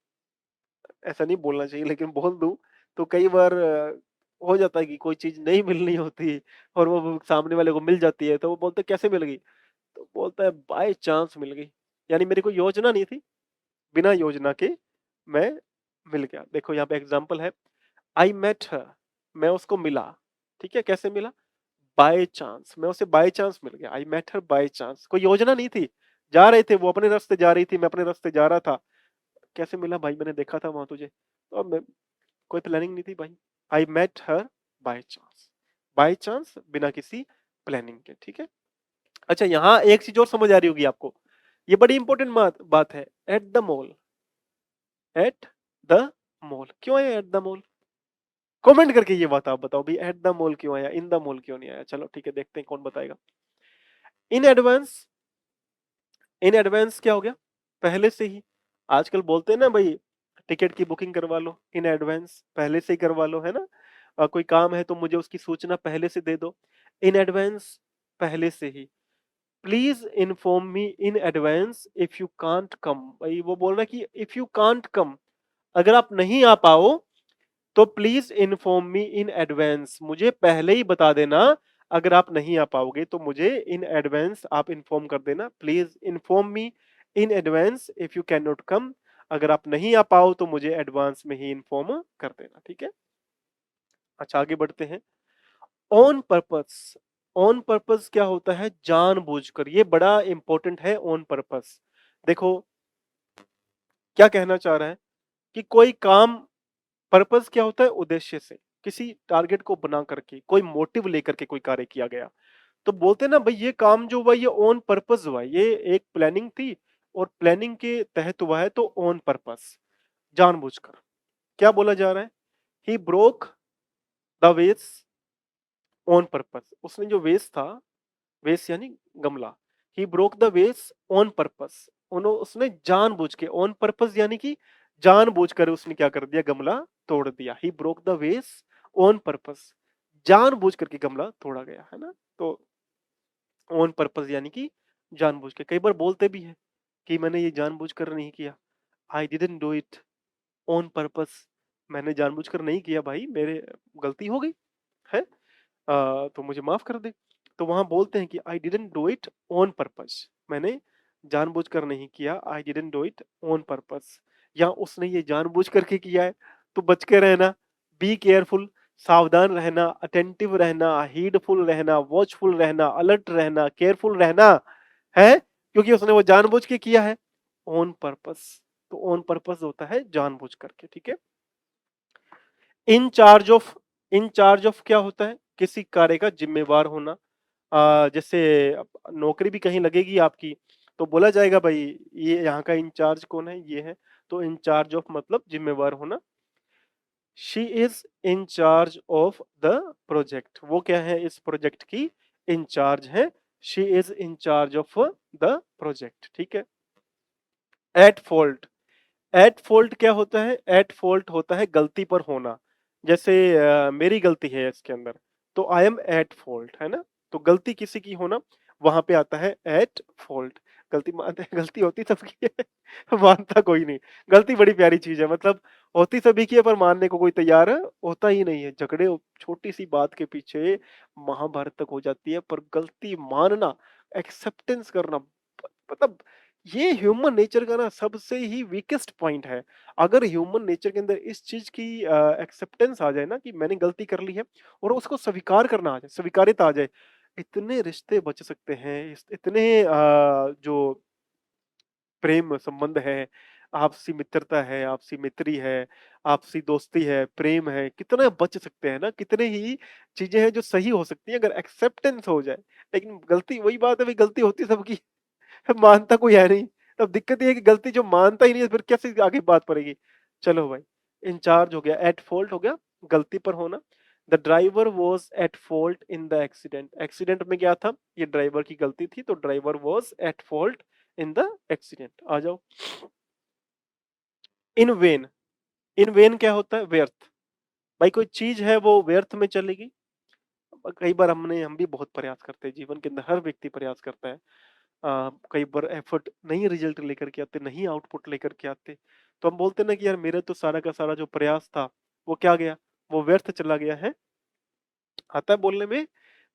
ऐसा नहीं बोलना चाहिए लेकिन बोल दूं, तो कई बार हो जाता है कि कोई चीज नहीं मिलनी होती और वो सामने वाले को मिल जाती है, तो वो बोलते कैसे मिल गई? तो बोलता है बाय चांस मिल गई, यानी मेरी कोई योजना नहीं थी, बिना योजना के मैं मिल गया। देखो यहाँ पे एग्जांपल है, आई मेट हर, मैं उसको मिला। ठीक है, कैसे मिला? बाय चांस, मैं उसे बाय चांस मिल गया। I met her by chance, कोई योजना नहीं थी, जा रहे थे, वो अपने रास्ते जा रही थी, मैं अपने रास्ते जा रहा था। कैसे मिला भाई? मैंने देखा था वहां तुझे, तो अब मैं, कोई प्लानिंग नहीं थी भाई। I met her by chance, by chance, बिना किसी प्लानिंग के। ठीक है। अच्छा, यहाँ एक चीज और समझ आ रही होगी आपको, ये बड़ी इंपॉर्टेंट बात है। At the mall, at the mall क्यों आया? एट द मॉल, कमेंट करके ये बात आप बताओ भाई, एट द मॉल क्यों आया, इन द मॉल क्यों नहीं आया? चलो ठीक है, देखते हैं कौन बताएगा। इन एडवांस, इन एडवांस क्या हो गया? पहले से ही। आजकल बोलते हैं ना भाई, टिकट की बुकिंग करवा लो इन एडवांस, पहले से ही करवा लो, है ना? कोई काम है तो मुझे उसकी सूचना पहले से दे दो। इन एडवांस, पहले से ही। Please inform me in advance if you can't come. भाई वो बोल रहा है कि इफ यू कांट कम, अगर आप नहीं आ पाओ तो please inform me in advance, मुझे पहले ही बता देना अगर आप नहीं आ पाओगे तो मुझे इन एडवांस आप इन्फॉर्म कर देना, please inform me in advance if you can not come. अगर आप नहीं आ पाओ तो मुझे एडवांस में ही इन्फॉर्म कर देना, ठीक है। अच्छा आगे बढ़ते हैं। On purpose. ऑन पर्पस क्या होता है? जानबूझकर। ये बड़ा इंपॉर्टेंट है ऑन पर्पस। देखो क्या कहना चाह रहा है कि कोई काम, पर्पस क्या होता है? उद्देश्य से, किसी टारगेट को बना करके, कोई मोटिव लेकर के कोई कार्य किया गया। तो बोलते हैं ना भाई ये काम जो हुआ ये ऑन पर्पस हुआ, ये एक प्लानिंग थी और प्लानिंग के तहत हुआ है, तो ऑन पर्पस, जानबूझकर। क्या बोला जा रहा है? ही ब्रोक द वेस ऑन पर्पस। उसने जो वेस था, वेस यानी गमला, ही ब्रोक द वेस ऑन पर्पस, उसने जानबूझ के, ऑन पर्पस यानी कि जानबूझकर उसने क्या कर दिया? गमला तोड़ दिया। ही ब्रोक द वेस ऑन पर्पस, जानबूझ करके गमला तोड़ा गया, है ना। तो ऑन पर्पस यानी कि जानबूझ के। कई बार बोलते भी है कि मैंने ये जानबूझकर नहीं किया, I didn't do it on purpose. मैंने जानबूझकर नहीं किया भाई, मेरे गलती हो गई है, तो मुझे माफ कर दे। तो वहां बोलते हैं कि I didn't do it on purpose, मैंने जानबूझकर नहीं किया, I didn't do it on purpose. या उसने ये जानबूझ करके किया है, तो बच के रहना, बी केयरफुल, सावधान रहना, अटेंटिव रहना, हीडफुल रहना, वॉचफुल रहना, अलर्ट रहना, केयरफुल रहना है, क्योंकि उसने वो जानबूझ के किया है ऑन पर्पस। तो ऑन पर्पस होता है जानबूझ करके, ठीक है। In charge of, in charge of क्या होता है? किसी कार्य का जिम्मेवार होना। जैसे नौकरी भी कहीं लगेगी आपकी, तो बोला जाएगा भाई ये यहाँ का इंचार्ज कौन है? ये है। तो इंचार्ज ऑफ मतलब जिम्मेवार होना। She is in charge of the project, वो क्या है? इस प्रोजेक्ट की इंचार्ज है। She is in charge of the project, ठीक है। At fault. एट फॉल्ट क्या होता है? एट फॉल्ट होता है गलती पर होना। जैसे मेरी गलती है इसके अंदर, तो आई एम एट फॉल्ट, है ना। तो गलती किसी की होना, वहां पे आता है एट फॉल्ट। गलती मानते हैं, गलती होती सबकी है मानता कोई नहीं। गलती बड़ी प्यारी चीज है, मतलब होती सभी की है पर मानने को कोई तैयार होता ही नहीं है। झगड़े छोटी सी बात के पीछे महाभारत तक हो जाती है, पर गलती मानना, एक्सेप्टेंस करना, मतलब ये ह्यूमन नेचर का ना सबसे ही वीकेस्ट पॉइंट है। अगर ह्यूमन नेचर के अंदर इस चीज की एक्सेप्टेंस आ जाए ना कि मैंने गलती कर ली है, और उसको स्वीकार करना आ जाए, स्वीकारिता आ जाए, इतने रिश्ते बच सकते हैं। इतने जो प्रेम संबंध है, आपसी मित्रता है, आपसी मित्री है, आपसी दोस्ती है, प्रेम है, कितने बच सकते हैं ना। कितने ही चीजें हैं जो सही हो सकती है अगर एक्सेप्टेंस हो जाए। लेकिन गलती, वही बात है भाई, गलती होती सबकी मानता कोई है नहीं। तब दिक्कत ये है कि गलती जो मानता ही नहीं है, फिर कैसे आगे बात पड़ेगी। चलो भाई, इंचार्ज हो गया, एट फॉल्ट हो गया, गलती पर होना। The driver was at fault in the accident. Accident में क्या था? ये ड्राइवर की गलती थी, तो driver was at fault in the accident. आ जाओ। इन वेन। इन वेन क्या होता है? व्यर्थ। भाई कोई चीज है वो व्यर्थ में चलेगी। कई बार हम भी बहुत प्रयास करते हैं जीवन के अंदर, हर व्यक्ति प्रयास करता है। कई बार एफर्ट नहीं रिजल्ट लेकर के आते, नहीं आउटपुट लेकर के आते, तो हम बोलते हैं ना कि यार मेरा तो सारा का सारा जो प्रयास था वो क्या गया? वो व्यर्थ चला गया है। आता है बोलने में।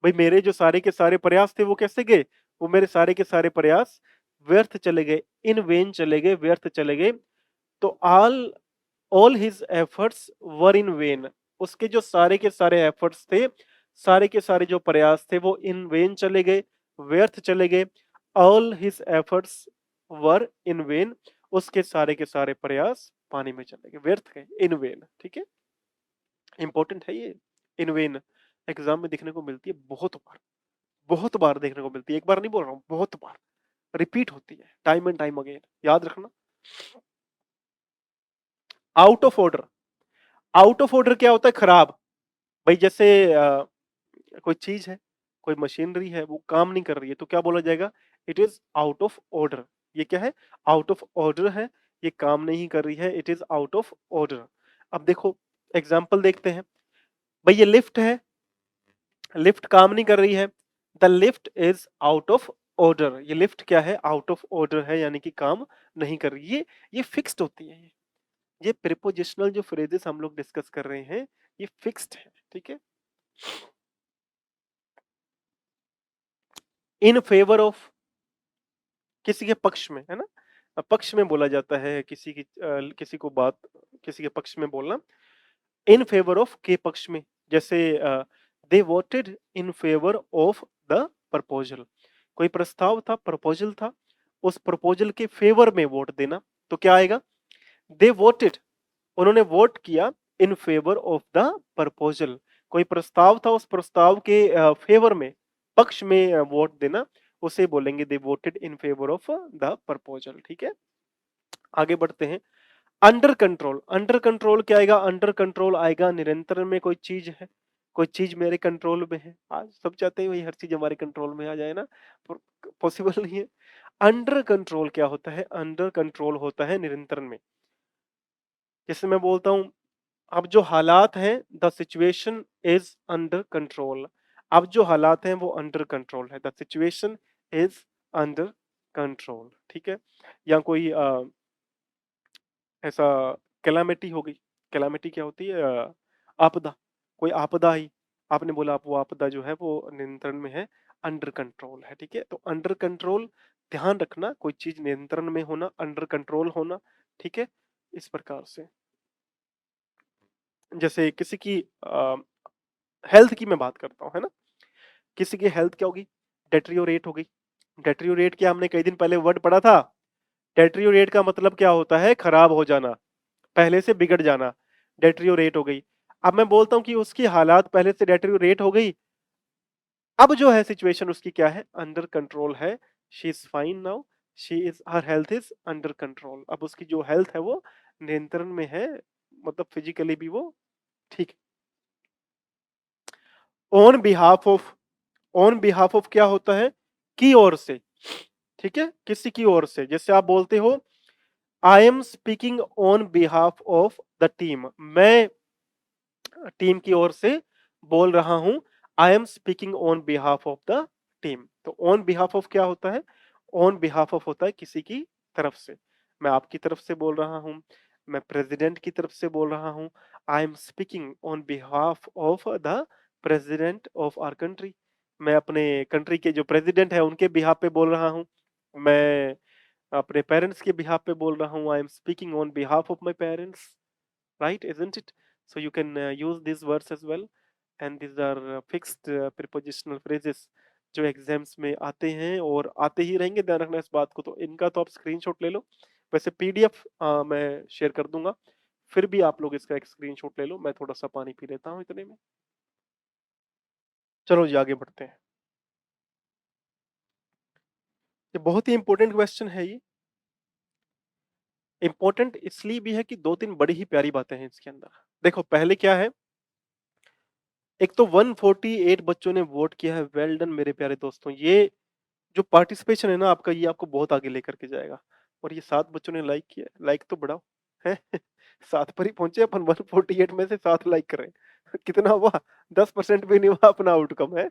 भाई मेरे जो सारे के सारे प्रयास थे वो कैसे गए? वो मेरे सारे के सारे प्रयास व्यर्थ चले गए, इन वेन चले गए, व्यर्थ चले गए। तो all his efforts were in when. उसके जो सारे के सारे एफर्ट्स थे, सारे के सारे जो प्रयास थे वो इन वेन चले गए, व्यर्थ चले गए। All his efforts were in when. उसके सारे के सारे प्रयास पानी में चले गए, व्यर्थ गए, इन वेन, ठीक है। इंपॉर्टेंट है ये। इन वेन एग्जाम में देखने को मिलती है बहुत बार, बहुत बार देखने को मिलती है। एक बार नहीं बोल रहा हूँ, बहुत बार रिपीट होती है, टाइम एंड टाइम अगेन, याद रखना। Out of order. Out of order क्या होता है? खराब। भाई जैसे कोई चीज है, कोई मशीनरी है, वो काम नहीं कर रही है, तो क्या बोला जाएगा? It is out of order. ये क्या है? आउट ऑफ ऑर्डर है, ये काम नहीं कर रही है, it is out of order. अब देखो एग्जाम्पल देखते हैं। भाई ये लिफ्ट है, लिफ्ट काम नहीं कर रही है, the lift is out of order. ये लिफ्ट क्या है? आउट ऑफ ऑर्डर है, यानी कि काम नहीं कर रही। ये फिक्स्ड होती है। ये प्रीपोजिशनल जो फ्रेजेस हम लोग डिस्कस कर रहे हैं, ये फिक्स्ड है, ठीक है। इन फेवर ऑफ, किसी के पक्ष में, है ना? पक्ष में बोला जाता है किसी की किसी को बात, किसी के पक्ष में बोलना। इन फेवर ऑफ के पक्ष में, जैसे दे voted in favour of the proposal, कोई प्रस्ताव था, प्रपोजल था, उस प्रपोजल के फेवर में वोट देना, तो क्या आएगा? दे वोटेड, उन्होंने वोट किया in favour of the proposal, कोई प्रस्ताव था, उस प्रस्ताव के फेवर में, पक्ष में वोट देना, उसे बोलेंगे दे voted in favour of the proposal. ठीक है, आगे बढ़ते हैं। अंडर कंट्रोल, अंडर कंट्रोल क्या आएगा? अंडर कंट्रोल आएगा नियंत्रण में कोई चीज है, कोई चीज मेरे कंट्रोल में है। आज सब चाहते हैं भाई हर चीज हमारे कंट्रोल में आ जाए ना, पॉसिबल नहीं है। अंडर कंट्रोल क्या होता है? अंडर कंट्रोल होता है नियंत्रण में। जैसे मैं बोलता हूं, अब जो हालात हैं, the situation is under control, अब जो हालात हैं वो अंडर कंट्रोल है, the situation is under control. ठीक है, या कोई ऐसा कैलामिटी हो गई, कैलामिटी क्या होती है? आपदा, कोई आपदा आई, आपने बोला आप वो आपदा जो है वो नियंत्रण में है, अंडर कंट्रोल है। ठीक है, तो अंडर कंट्रोल, ध्यान रखना, कोई चीज नियंत्रण में होना, अंडर कंट्रोल होना। ठीक है, इस प्रकार से। जैसे किसी की हेल्थ की मैं बात करता हूँ, है ना? किसी की हेल्थ क्या होगी? डेट्रियोरेट हो गई। डेट्रियोरेट क्या हमने कई दिन पहले वर्ड पढ़ा था? डेट्रियोरेट का मतलब क्या होता है? खराब हो जाना, पहले से बिगड़ जाना, डेट्रियोरेट हो गई। अब मैं बोलता हूं कि उसकी हालात पहले से डेट्रियोरेट हो गई, अब जो है सिचुएशन उसकी क्या है? अंडर कंट्रोल है, she is fine now, she is, her health is under control, अब उसकी जो हेल्थ है वो नियंत्रण में है, मतलब फिजिकली भी वो ठीक। On behalf of, on behalf of क्या होता है? की ओर से। ठीक है, किसी की ओर से, जैसे आप बोलते हो आई am speaking on behalf of the team, मैं टीम की ओर से बोल रहा हूं, I am speaking on behalf of the team. तो ऑन बिहाफ ऑफ क्या होता है? ऑन बिहाफ ऑफ होता है किसी की तरफ से, मैं आपकी तरफ से बोल रहा हूं, मैं प्रेसिडेंट की तरफ से बोल रहा हूं, I am speaking on behalf of the president of our country, मैं अपने कंट्री के जो प्रेसिडेंट है उनके बिहाफ पे बोल रहा हूं, मैं अपने पेरेंट्स के बिहाफ पे बोल रहा हूं, I am speaking on behalf of my parents, right, isn't it? So you can use these words as well, and these are fixed prepositional phrases जो एग्जाम्स में आते हैं और आते ही रहेंगे, ध्यान रखना इस बात को। तो इनका तो आप स्क्रीनशॉट ले लो, वैसे पीडीएफ मैं शेयर कर दूंगा, फिर भी आप लोग इसका एक स्क्रीनशॉट ले लो। मैं थोड़ा सा पानी पी लेता हूँ इतने में। चलो जी आगे बढ़ते हैं। ये बहुत ही इंपॉर्टेंट क्वेश्चन है ये, इंपॉर्टेंट इसलिए भी है कि दो तीन बड़ी ही प्यारी बातें हैं इसके अंदर। देखो पहले क्या है, एक तो 148 बच्चों ने वोट किया है, वेल डन मेरे प्यारे दोस्तों। ये जो पार्टिसिपेशन है ना आपका, ये आपको बहुत आगे लेकर के जाएगा। और ये 7 बच्चों ने लाइक किया, लाइक तो बढ़ाओ है। 7 पर ही पहुंचे अपन, 148 में से 7 लाइक कर रहे हैं। कितना हुआ? 10% भी नहीं हुआ अपना आउटकम है।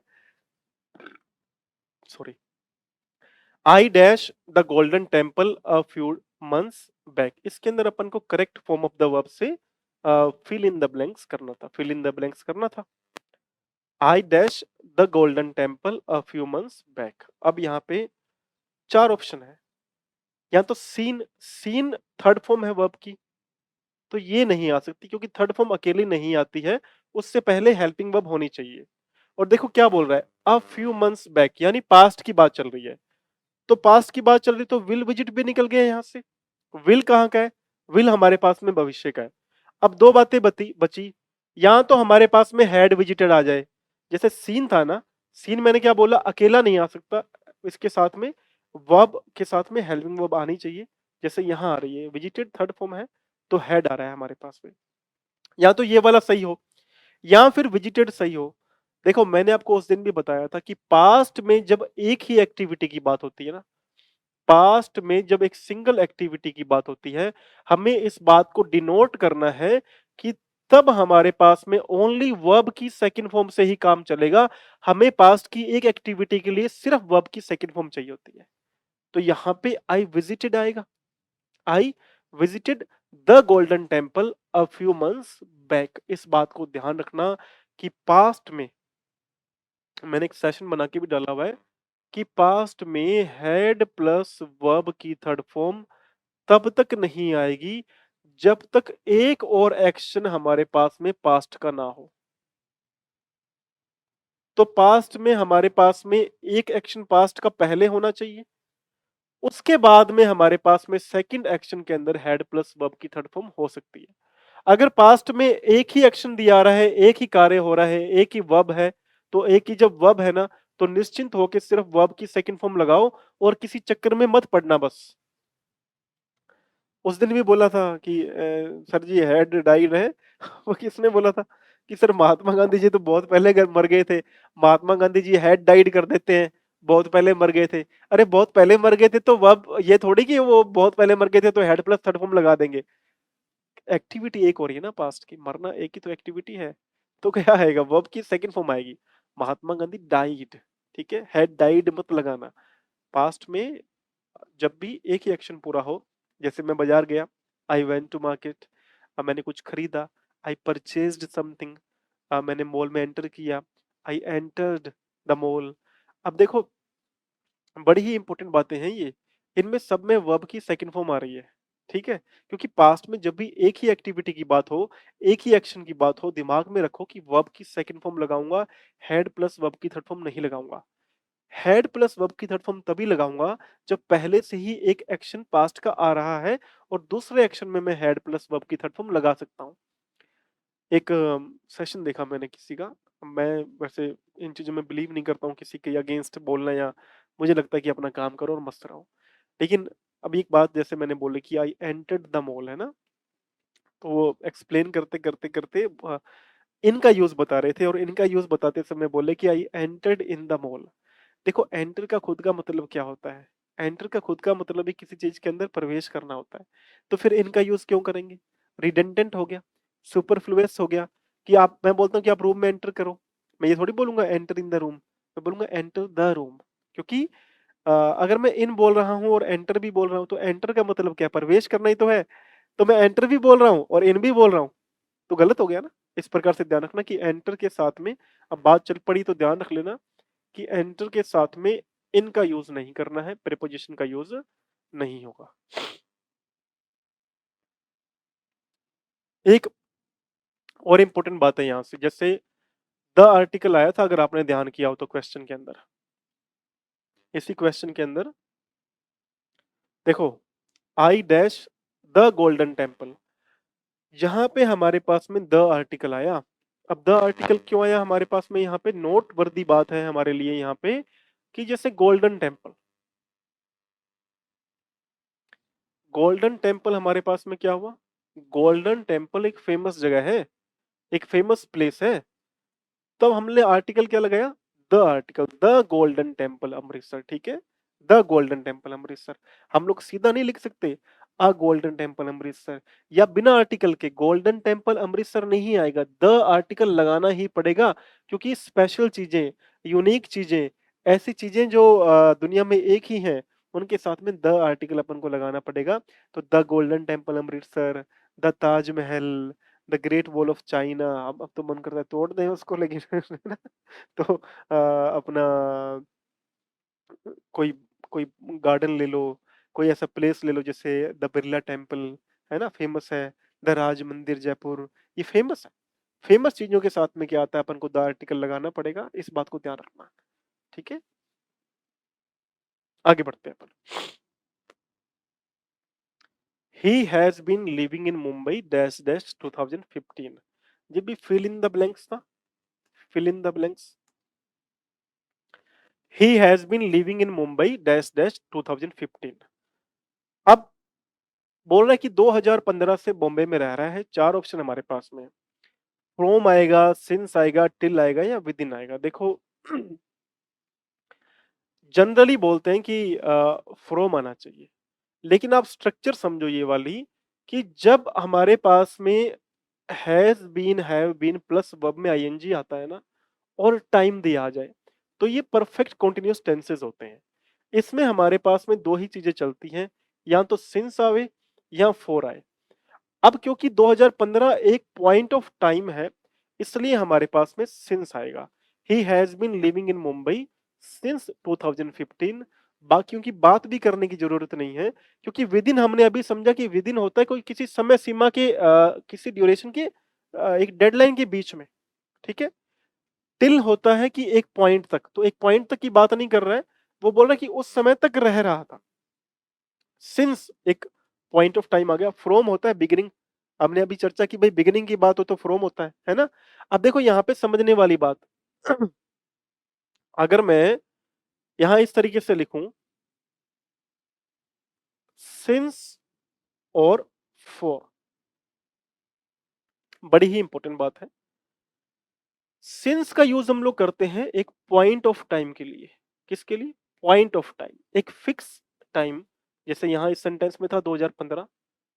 Sorry. I dash the golden temple a few months back, इसके अंदर अपन को correct form of the verb से फिल इन द ब्लैंक्स करना था, फिल इन द ब्लैंक्स करना था। I dash the golden temple a few months back. अब यहाँ पे चार ऑप्शन है, या तो सीन, सीन थर्ड फॉर्म है वर्ब की, तो ये नहीं आ सकती क्योंकि थर्ड फॉर्म अकेली नहीं आती है, उससे पहले हेल्पिंग वर्ब होनी चाहिए। और देखो क्या बोल रहा है, अ फ्यू मंथ्स बैक, यानी पास्ट की बात चल रही है, तो पास्ट की बात चल रही तो विल विजिट भी निकल गया यहाँ से। विल कहाँ का है? विल हमारे पास में भविष्य का है। अब दो बातें बची, या तो हमारे पास में हैड विजिटेड आ जाए, जैसे सीन था ना, सीन मैंने क्या बोला, अकेला नहीं आ सकता, इसके साथ में वर्ब के साथ में हेल्पिंग वर्ब आनी चाहिए, जैसे यहाँ आ रही है, विजिटेड थर्ड फॉर्म है तो हैड आ रहा है हमारे पास में। या तो ये वाला सही हो, या फिर विजिटेड सही हो। देखो मैंने आपको उस दिन भी बताया था कि पास्ट में जब एक ही एक्टिविटी की बात होती है ना, पास्ट में जब एक सिंगल एक्टिविटी की बात होती है, हमें इस बात को डिनोट करना है कि तब हमारे पास में ओनली वर्ब की सेकंड फॉर्म से ही काम चलेगा। हमें पास्ट की एक एक्टिविटी के लिए सिर्फ वर्ब की सेकंड फॉर्म चाहिए होती है। तो यहां पे आई विजिटेड आएगा, I visited the golden temple a few months back. इस बात को ध्यान रखना कि पास्ट में, मैंने एक सेशन बना के भी डाला हुआ है कि पास्ट में हैड प्लस वर्ब की थर्ड फॉर्म तब तक नहीं आएगी जब तक एक और एक्शन हमारे पास में पास्ट का ना हो। तो पास्ट में हमारे पास में एक एक्शन पास्ट का पहले होना चाहिए, उसके बाद में हमारे पास में सेकंड एक्शन के अंदर हैड प्लस वर्ब की थर्ड फॉर्म हो सकती है। अगर पास्ट में एक ही एक्शन दिया आ रहा है, एक ही कार्य हो रहा है, एक ही वर्ब है, तो एक ही जब वर्ब है ना, तो निश्चिंत होके सिर्फ वर्ब की सेकंड फॉर्म लगाओ और किसी चक्कर में मत पड़ना बस। उस दिन भी बोला था कि सर जी हेड डाइड है। वो किसने बोला था कि सर महात्मा गांधी जी तो बहुत पहले मर गए थे, महात्मा गांधी जी हेड डाइड कर देते हैं, बहुत पहले मर गए थे। अरे बहुत पहले मर गए थे तो वर्ब ये थोड़ी कि वो बहुत पहले मर गए थे तो हेड प्लस थर्ड फॉर्म लगा देंगे। एक्टिविटी एक हो रही है ना पास्ट की, मरना एक ही तो एक्टिविटी है। तो क्या आएगा, वर्ब की सेकंड फॉर्म आएगी, महात्मा गांधी डाइड। ठीक है, हेड डाइड मत लगाना। पास्ट में जब भी एक ही एक्शन पूरा हो, जैसे मैं बाजार गया, आई वेंट टू मार्केट, मैंने कुछ खरीदा, आई परचेज्ड समथिंग, मैंने मॉल में एंटर किया, आई एंटर्ड द मॉल। अब देखो, बड़ी ही इंपॉर्टेंट बातें हैं ये, इनमें सब में वर्ब की सेकंड फॉर्म आ रही है। ठीक है, क्योंकि पास्ट में जब भी एक ही एक्टिविटी की बात हो, एक ही एक्शन की बात हो, दिमाग में रखो कि वर्ब की सेकंड फॉर्म लगाऊंगा, हेड प्लस वर्ब की थर्ड फॉर्म नहीं लगाऊंगा। हेड प्लस वर्ब की थर्ड फॉर्म तभी लगाऊंगा जब पहले से ही एक एक्शन पास्ट का आ रहा है और दूसरे एक्शन में मैं हेड प्लस वर्ब की थर्ड फॉर्म लगा सकता हूँ। एक सेशन देखा मैंने किसी का, मैं वैसे इन चीजों में बिलीव नहीं करता हूँ किसी के अगेंस्ट बोलना, या मुझे लगता है कि अपना काम करो और मस्त रहो। लेकिन अब एक बात जैसे मैंने बोली कि आई एंटर्ड द मॉल है ना, तो वो एक्सप्लेन करते करते करते इनका यूज बता रहे थे और इनका यूज बताते समय बोले कि I entered in the mall. देखो, एंटर का खुद का मतलब क्या होता है? एंटर का खुद का मतलब ही किसी चीज के अंदर प्रवेश करना होता है। तो फिर इनका यूज क्यों करेंगे? रिडेंडेंट हो गया, सुपरफ्लुअस हो गया। कि आप, मैं बोलता हूँ कि आप रूम में एंटर करो, मैं ये थोड़ी बोलूंगा एंटर इन द रूम, मैं बोलूंगा एंटर द रूम। क्योंकि अगर मैं इन बोल रहा हूँ और एंटर भी बोल रहा हूँ, तो एंटर का मतलब क्या, प्रवेश करना ही तो है। तो मैं एंटर भी बोल रहा हूँ और इन भी बोल रहा हूँ, तो गलत हो गया ना। इस प्रकार से ध्यान रखना कि एंटर के साथ में, अब बात चल पड़ी तो ध्यान रख लेना कि एंटर के साथ में इन का यूज नहीं करना है, प्रीपोजिशन का यूज नहीं होगा। एक और इंपॉर्टेंट बात है यहां से, जैसे द आर्टिकल आया था, अगर आपने ध्यान किया हो तो क्वेश्चन के अंदर, इसी क्वेश्चन के अंदर देखो, I dash the golden temple, जहां पे हमारे पास में द आर्टिकल आया। अब द आर्टिकल क्यों आया हमारे पास में, यहाँ पे नोट वर्दी बात है हमारे लिए यहाँ पे, कि जैसे गोल्डन टेम्पल, गोल्डन टेम्पल हमारे पास में क्या हुआ, गोल्डन टेम्पल एक फेमस जगह है, एक फेमस प्लेस है। तब हमने आर्टिकल क्या लगाया, the article, the golden temple Amritsar. ठीक है, द गोल्डन टेम्पल अमृतसर। हम लोग सीधा नहीं लिख सकते अ गोल्डन टेम्पल अमृतसर, या बिना आर्टिकल के गोल्डन टेम्पल अमृतसर नहीं आएगा, द आर्टिकल लगाना ही पड़ेगा। क्योंकि स्पेशल चीजें, यूनिक चीजें, ऐसी चीजें जो दुनिया में एक ही हैं, उनके साथ में द आर्टिकल अपन को लगाना पड़ेगा। तो the golden temple Amritsar, the Taj Mahal, the great wall of China. अब तो मन करता है तोड़ दें उसको, लेकिन है ना? तो अपना कोई कोई गार्डन ले लो, कोई ऐसा प्लेस ले लो, जैसे द बिरला टेम्पल है ना, फेमस है। द राज मंदिर जयपुर, ये फेमस है। फेमस चीजों के साथ में क्या आता है, अपन को द आर्टिकल लगाना पड़ेगा, इस बात को ध्यान रखना। ठीक है, आगे बढ़ते हैं अपन। He has been living in Mumbai dash dash 2015। जब भी फिल इन द ब्लैंक्स था, fill in the blanks, he has been living in Mumbai dash dash 2015। अब बोल रहा है कि 2015 से बॉम्बे में रह रहा है। चार ऑप्शन हमारे पास में, फ्रॉम आएगा, सिंस आएगा, टिल आएगा, या विद इन आएगा। देखो, जनरली बोलते हैं कि फ्रॉम आना चाहिए, लेकिन आप स्ट्रक्चर समझो ये वाली, कि जब हमारे पास में has been, have been plus verb में आईएनजी आता है ना, और टाइम दिया आ जाए, तो ये परफेक्ट कॉन्टिन्यूअस टेंसेस होते हैं। इसमें हमारे पास में दो ही चीजें चलती हैं, या तो सिंस आवे या फोर आए। अब क्योंकि 2015 एक पॉइंट ऑफ टाइम है, इसलिए हमारे पास में सिंस आएगा। He has been living in Mumbai since 2015। बाकियों की बात भी करने की जरूरत नहीं है, क्योंकि विदिन हमने अभी समझा कि विदिन होता है कोई किसी समय सीमा के किसी ड्यूरेशन के एक डेडलाइन के बीच में, ठीक है। टिल होता है कि एक पॉइंट तक, तो एक पॉइंट तक की बात नहीं कर रहा है, वो बोल रहा है कि उस समय तक रह रहा था। सिंस एक पॉइंट ऑफ टाइम आ गया। फ्रॉम होता है बिगिनिंग, हमने अभी चर्चा की भाई बिगिनिंग की बात हो तो फ्रॉम होता है ना। अब देखो यहाँ पे समझने वाली बात अगर मैं यहां इस तरीके से लिखूं, सिंस और फॉर, बड़ी ही इंपॉर्टेंट बात है। सिंस का यूज हम लोग करते हैं एक पॉइंट ऑफ टाइम के लिए। किसके लिए? पॉइंट ऑफ टाइम, एक फिक्स टाइम। जैसे यहां इस सेंटेंस में था 2015,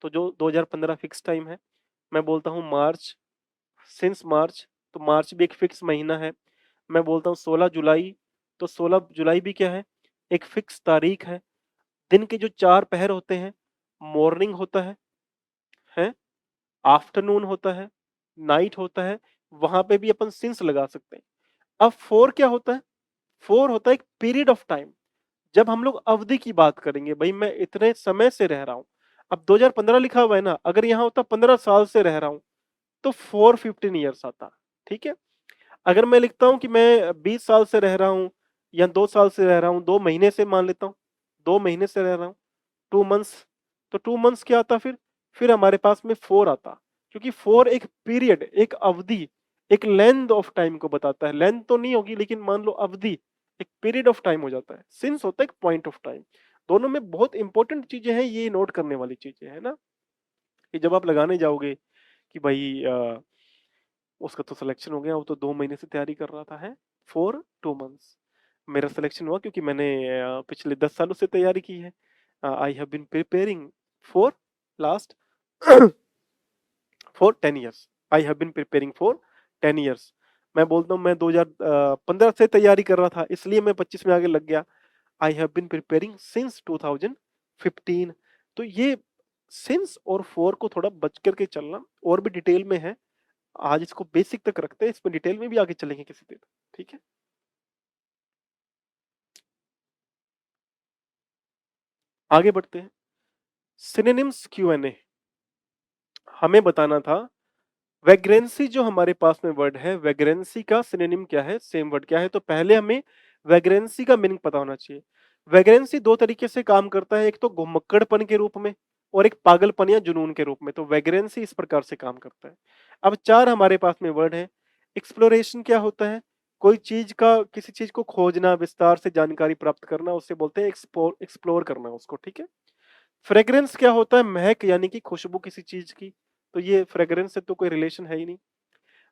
तो जो 2015 फिक्स टाइम है। मैं बोलता हूं मार्च, सिंस मार्च, तो मार्च भी एक फिक्स महीना है। मैं बोलता हूँ 16 जुलाई, तो 16 जुलाई भी क्या है? एक फिक्स तारीख है। दिन के जो 4 पहर होते हैं, मॉर्निंग होता है, आफ्टरनून होता है, नाइट होता है, वहां पे भी अपन सिंस लगा सकते हैं। अब फोर क्या होता है? फोर होता है एक पीरियड ऑफ टाइम। जब हम लोग अवधि की बात करेंगे, भाई मैं इतने समय से रह रहा हूं। अब 2015 लिखा हुआ है ना, अगर यहां होता 15 साल से रह रहा हूं, तो 415 ईयर्स आता। ठीक है। अगर मैं लिखता हूं कि मैं 20 साल से रह रहा हूं, या 2 साल से रह रहा हूं, 2 महीने से मान लेता हूं, 2 महीने से रह रहा हूं, 2 मंथ्स, तो 2 मंथ्स क्या आता फिर हमारे पास में 4 आता। क्योंकि 4 एक पीरियड, एक अवधि, एक लेंथ ऑफ टाइम को बताता है। लेंथ तो नहीं होगी, लेकिन मान लो अवधि, एक पीरियड ऑफ टाइम हो जाता है। सिंस होता है एक पॉइंट ऑफ टाइम। दोनों में बहुत इंपॉर्टेंट चीजें हैं, ये नोट करने वाली चीजें है ना, कि जब आप लगाने जाओगे कि भाई उसका तो सिलेक्शन हो गया, वो तो 2 महीने से तैयारी कर रहा था, है 2 मंथ्स। मेरा सिलेक्शन हुआ क्योंकि मैंने पिछले 10 सालों से तैयारी की है। I have been preparing for last for 10 years. I have been preparing for 10 years. मैं बोलता हूँ मैं 2015 से तैयारी कर रहा था, इसलिए मैं 25 में आगे लग गया। I have been preparing since 2015। तो ये सिंस और फॉर को थोड़ा बच करके चलना, और भी डिटेल में है। आज इसको बेसिक तक रखते हैं, इसमें डिटेल में भी आगे चलेंगे किसी दिन। ठीक है। आगे बढ़ते हैं। Synonyms Q&A. हमें बताना था वैग्रेंसी, जो हमारे पास में वर्ड है, वैग्रेंसी का सिनोनिम क्या है, सेम वर्ड क्या है। तो पहले हमें वैग्रेंसी का मीनिंग पता होना चाहिए। वैग्रेंसी दो तरीके से काम करता है, एक तो घुमक्कड़पन के रूप में, और एक पागलपन या जुनून के रूप में। तो वैग्रेंसी इस प्रकार से काम करता है। अब 4 हमारे पास में वर्ड है। एक्सप्लोरेशन क्या होता है? कोई चीज का, किसी चीज को खोजना, विस्तार से जानकारी प्राप्त करना, उससे बोलते हैं एक्सप्लोर करना उसको। ठीक है। फ्रेग्रेंस क्या होता है? महक यानी कि खुशबू किसी चीज की। तो ये फ्रेग्रेंस से तो कोई रिलेशन है ही नहीं।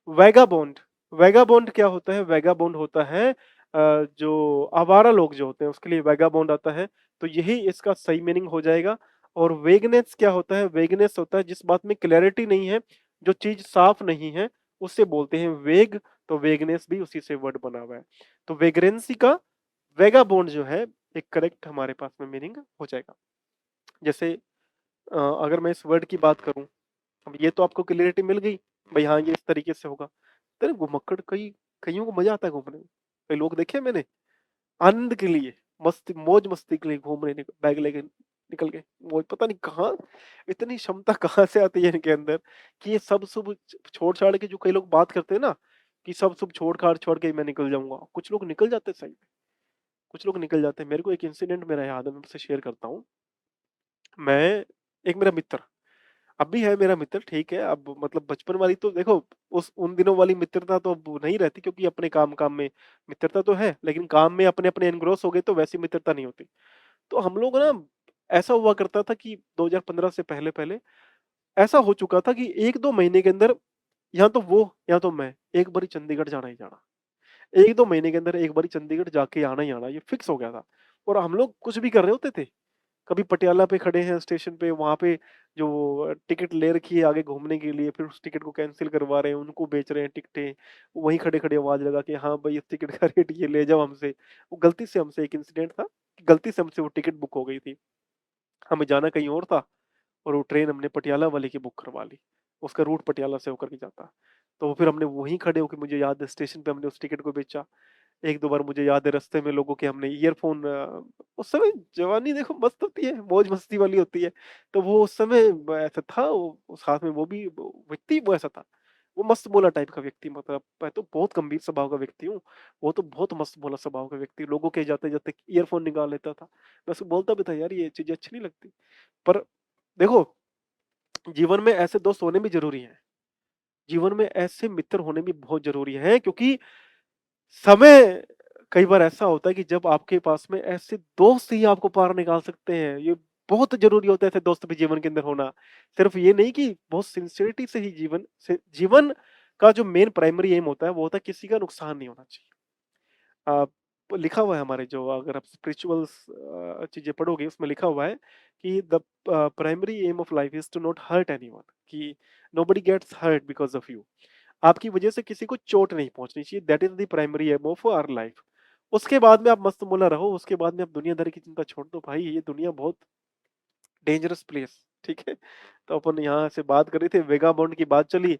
वैगाबॉन्ड, वैगाबॉन्ड क्या होता है? वैगाबॉन्ड होता है जो आवारा लोग जो होते हैं, उसके लिए वैगाबॉन्ड आता है। तो यही इसका सही मीनिंग हो जाएगा। और वेगनेस क्या होता है? वेगनेस होता है जिस बात में क्लैरिटी नहीं है, जो चीज साफ नहीं है, उससे बोलते हैं वेग। तो वेगनेस भी उसी से वर्ड बना हुआ है। तो वेग्रेंसी का वेगाबॉन्ड जो है, एक करेक्ट हमारे पास में मीनिंग हो जाएगा। जैसे अगर मैं इस वर्ड की बात करूं, अब ये तो आपको क्लियरिटी मिल गई, भाई हाँ ये इस तरीके से होगा। तेरे घुमक्कड़, कई कईयों को मजा आता है घूमने में। कई लोग देखे मैंने, आनंद के लिए, मस्ती मौज मस्ती के लिए घूम रहे, बैग लेके निकल गए। वो पता नहीं कहाँ इतनी क्षमता कहाँ से आती है इनके अंदर, कि ये सब सब छोड़ छाड़ के, जो कई लोग बात करते हैं ना कि सब सब छोड़ के मैं निकल जाऊंगा, कुछ लोग निकल जाते हैं सही में। कुछ लोग निकल जाते हैं। मेरे को एक इंसिडेंट मेरा याद है, मैं आपसे शेयर करता हूँ। मैं, एक मेरा मित्र, अब भी है मेरा मित्र, ठीक है। अब मतलब बचपन वाली तो देखो, उस उन दिनों वाली मित्रता तो अब नहीं रहती, क्योंकि अपने काम काम में मित्रता तो है, लेकिन काम में अपने अपने एनग्रोस हो गए, तो वैसी मित्रता नहीं होती। तो हम लोग ना, ऐसा हुआ करता था कि 2015 से पहले पहले ऐसा हो चुका था कि 1-2 महीने के अंदर, या तो वो या तो मैं, एक बारी चंडीगढ़ जाना ही जाना। 1-2 महीने के अंदर एक बारी चंडीगढ़ जाके आना ही आना, ये फिक्स हो गया था। और हम लोग कुछ भी कर रहे होते थे। कभी पटियाला पे खड़े हैं स्टेशन पे, वहां पे जो टिकट ले रखी है आगे घूमने के लिए, फिर उस टिकट को कैंसिल करवा रहे हैं, उनको बेच रहे हैं टिकटें। वहीं खड़े खड़े आवाज लगा के, हाँ भाई इस टिकट का रेट ये ले जाओ हमसे। वो गलती से हमसे, एक इंसिडेंट था, गलती से हमसे वो टिकट बुक हो गई थी। हमें जाना कहीं और था, और वो ट्रेन हमने पटियाला वाले की बुक करवा ली। उसका रूट पटियाला से होकर के जाता। तो फिर हमने वहीं खड़े होकर, मुझे याद है, स्टेशन पे हमने उस टिकट को बेचा। 1-2 बार मुझे याद है रास्ते में लोगों के हमने ईयरफ़ोन उस समय जवानी देखो मस्त होती है, मौज-मस्ती वाली होती है। तो वो उस समय ऐसा था वो साथ में वो भी वो व्यक्ति वो ऐसा था। वो मस्त बोला टाइप का व्यक्ति मतलब मैं तो बहुत गंभीर स्वभाव का व्यक्ति हूँ। वो तो बहुत मस्त बोला स्वभाव का व्यक्ति, लोगों के जाते-जाते ईयरफ़ोन निकाल लेता था। मैं उसको बोलता भी था यार ये चीज़ें अच्छी नहीं लगती। पर देखो जीवन में ऐसे दोस्त होने भी ज़रूरी हैं। जीवन में ऐसे मित्र होने भी बहुत ज़रूरी हैं क्योंकि समय कई बार ऐसा होता है कि जब आपके पास में ऐसे दोस्त ही आपको पार निकाल सकते हैं। ये बहुत ज़रूरी होता है ऐसे दोस्त भी जीवन के अंदर होना। सिर्फ़ ये नहीं कि बहुत सिंसियरिटी से ही जीवन का जो मेन प्राइमरी एम होता है वो होता है किसी का नुकसान नहीं होना चाहिए। अ, लिखा हुआ है हमारे जो अगर आप स्पिरिचुअल्स चीज़ें पढ़ोगे उसमें लिखा हुआ है कि the primary aim of life is to not hurt anyone कि nobody gets hurt because of you. आपकी वजह से किसी को चोट नहीं पहुँचनी चाहिए that is the primary aim of our life. उसके बाद में आप मस्त-मौला रहो, उसके बाद में आप दुनियादारी की चिंता छोड़ दो भाई ये दुनिया बहुत डेंजरस प्लेस, ठीक है? तो अपन यहाँ से बात कर रहे थे वेगाबॉन्ड की बात चली,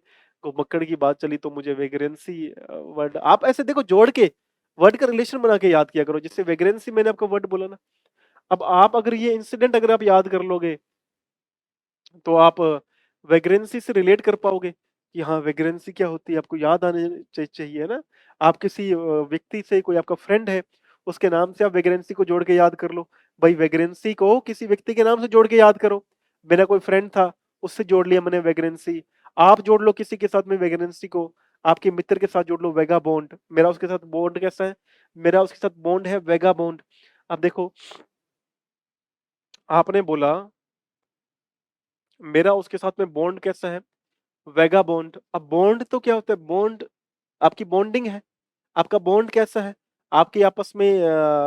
घुमक्कड़ की बात चली तो मुझे वेग्रेंसी वर्ड आप ऐसे देखो जोड़ के वर्ड का रिलेशन बना के याद किया करो, जैसे वेग्रेंसी मैंने आपको वर्ड बोला ना, अब आप अगर ये इंसिडेंट अगर आप याद कर लोगे तो आप वैग्रेंसी से रिलेट कर पाओगे कि हाँ वैग्रेंसी क्या होती है आपको याद आने चाहिए है ना। आप किसी व्यक्ति से कोई आपका फ्रेंड है उसके नाम से आप वैग्रेंसी को जोड़ के याद कर लो। भाई वैग्रेंसी को किसी व्यक्ति के नाम से जोड़ के याद करो। मेरा कोई फ्रेंड था उससे जोड़ लिया मैंने वैग्रेंसी। आप जोड़ लो किसी के साथ में वैग्रेंसी को। आपके मित्र के साथ जोड़ लो वेगा बॉन्ड। मेरा उसके साथ बॉन्ड कैसा है? मेरा उसके साथ बॉन्ड है वेगा बॉन्ड। अब देखो आपने बोला मेरा उसके साथ में बॉन्ड कैसा है? वेगा बॉन्ड। अब बॉन्ड तो क्या होता है? बॉन्ड आपकी बॉन्डिंग है। आपका बॉन्ड कैसा है? आपके आपस में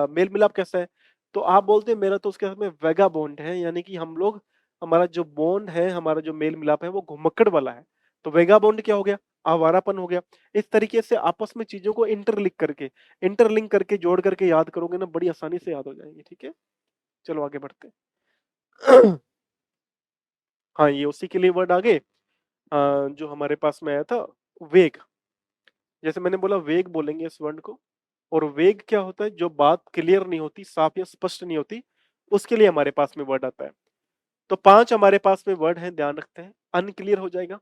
मेल-मिलाप कैसा है? तो आप बोलते हैं मेरा तो उसके साथ में वेगा बॉन्ड है, यानी कि हम लोग हमारा जो बॉन्ड है, हमारा जो मेल-मिलाप है वो घुमक्कड़ वाला है। तो वेगा बॉन्ड क्या हो गया? आवारापन हो गया। इस तरीके से आपस में चीज़ों को इंटरलिंक करके, जोड़ करके याद करोगे ना बड़ी आसानी से याद हो जाएँगी, ठीक है? चलो आगे बढ़ते हैं। हाँ, ये उसी के लिए वर्ड आ गए जो हमारे पास में आया था वेग। जैसे मैंने बोला वेग बोलेंगे इस वर्ड को और वेग क्या होता है जो बात क्लियर नहीं होती साफ या स्पष्ट नहीं होती उसके लिए हमारे पास में वर्ड आता है। तो 5 हमारे पास में वर्ड हैं ध्यान रखते हैं। अनक्लियर हो जाएगा,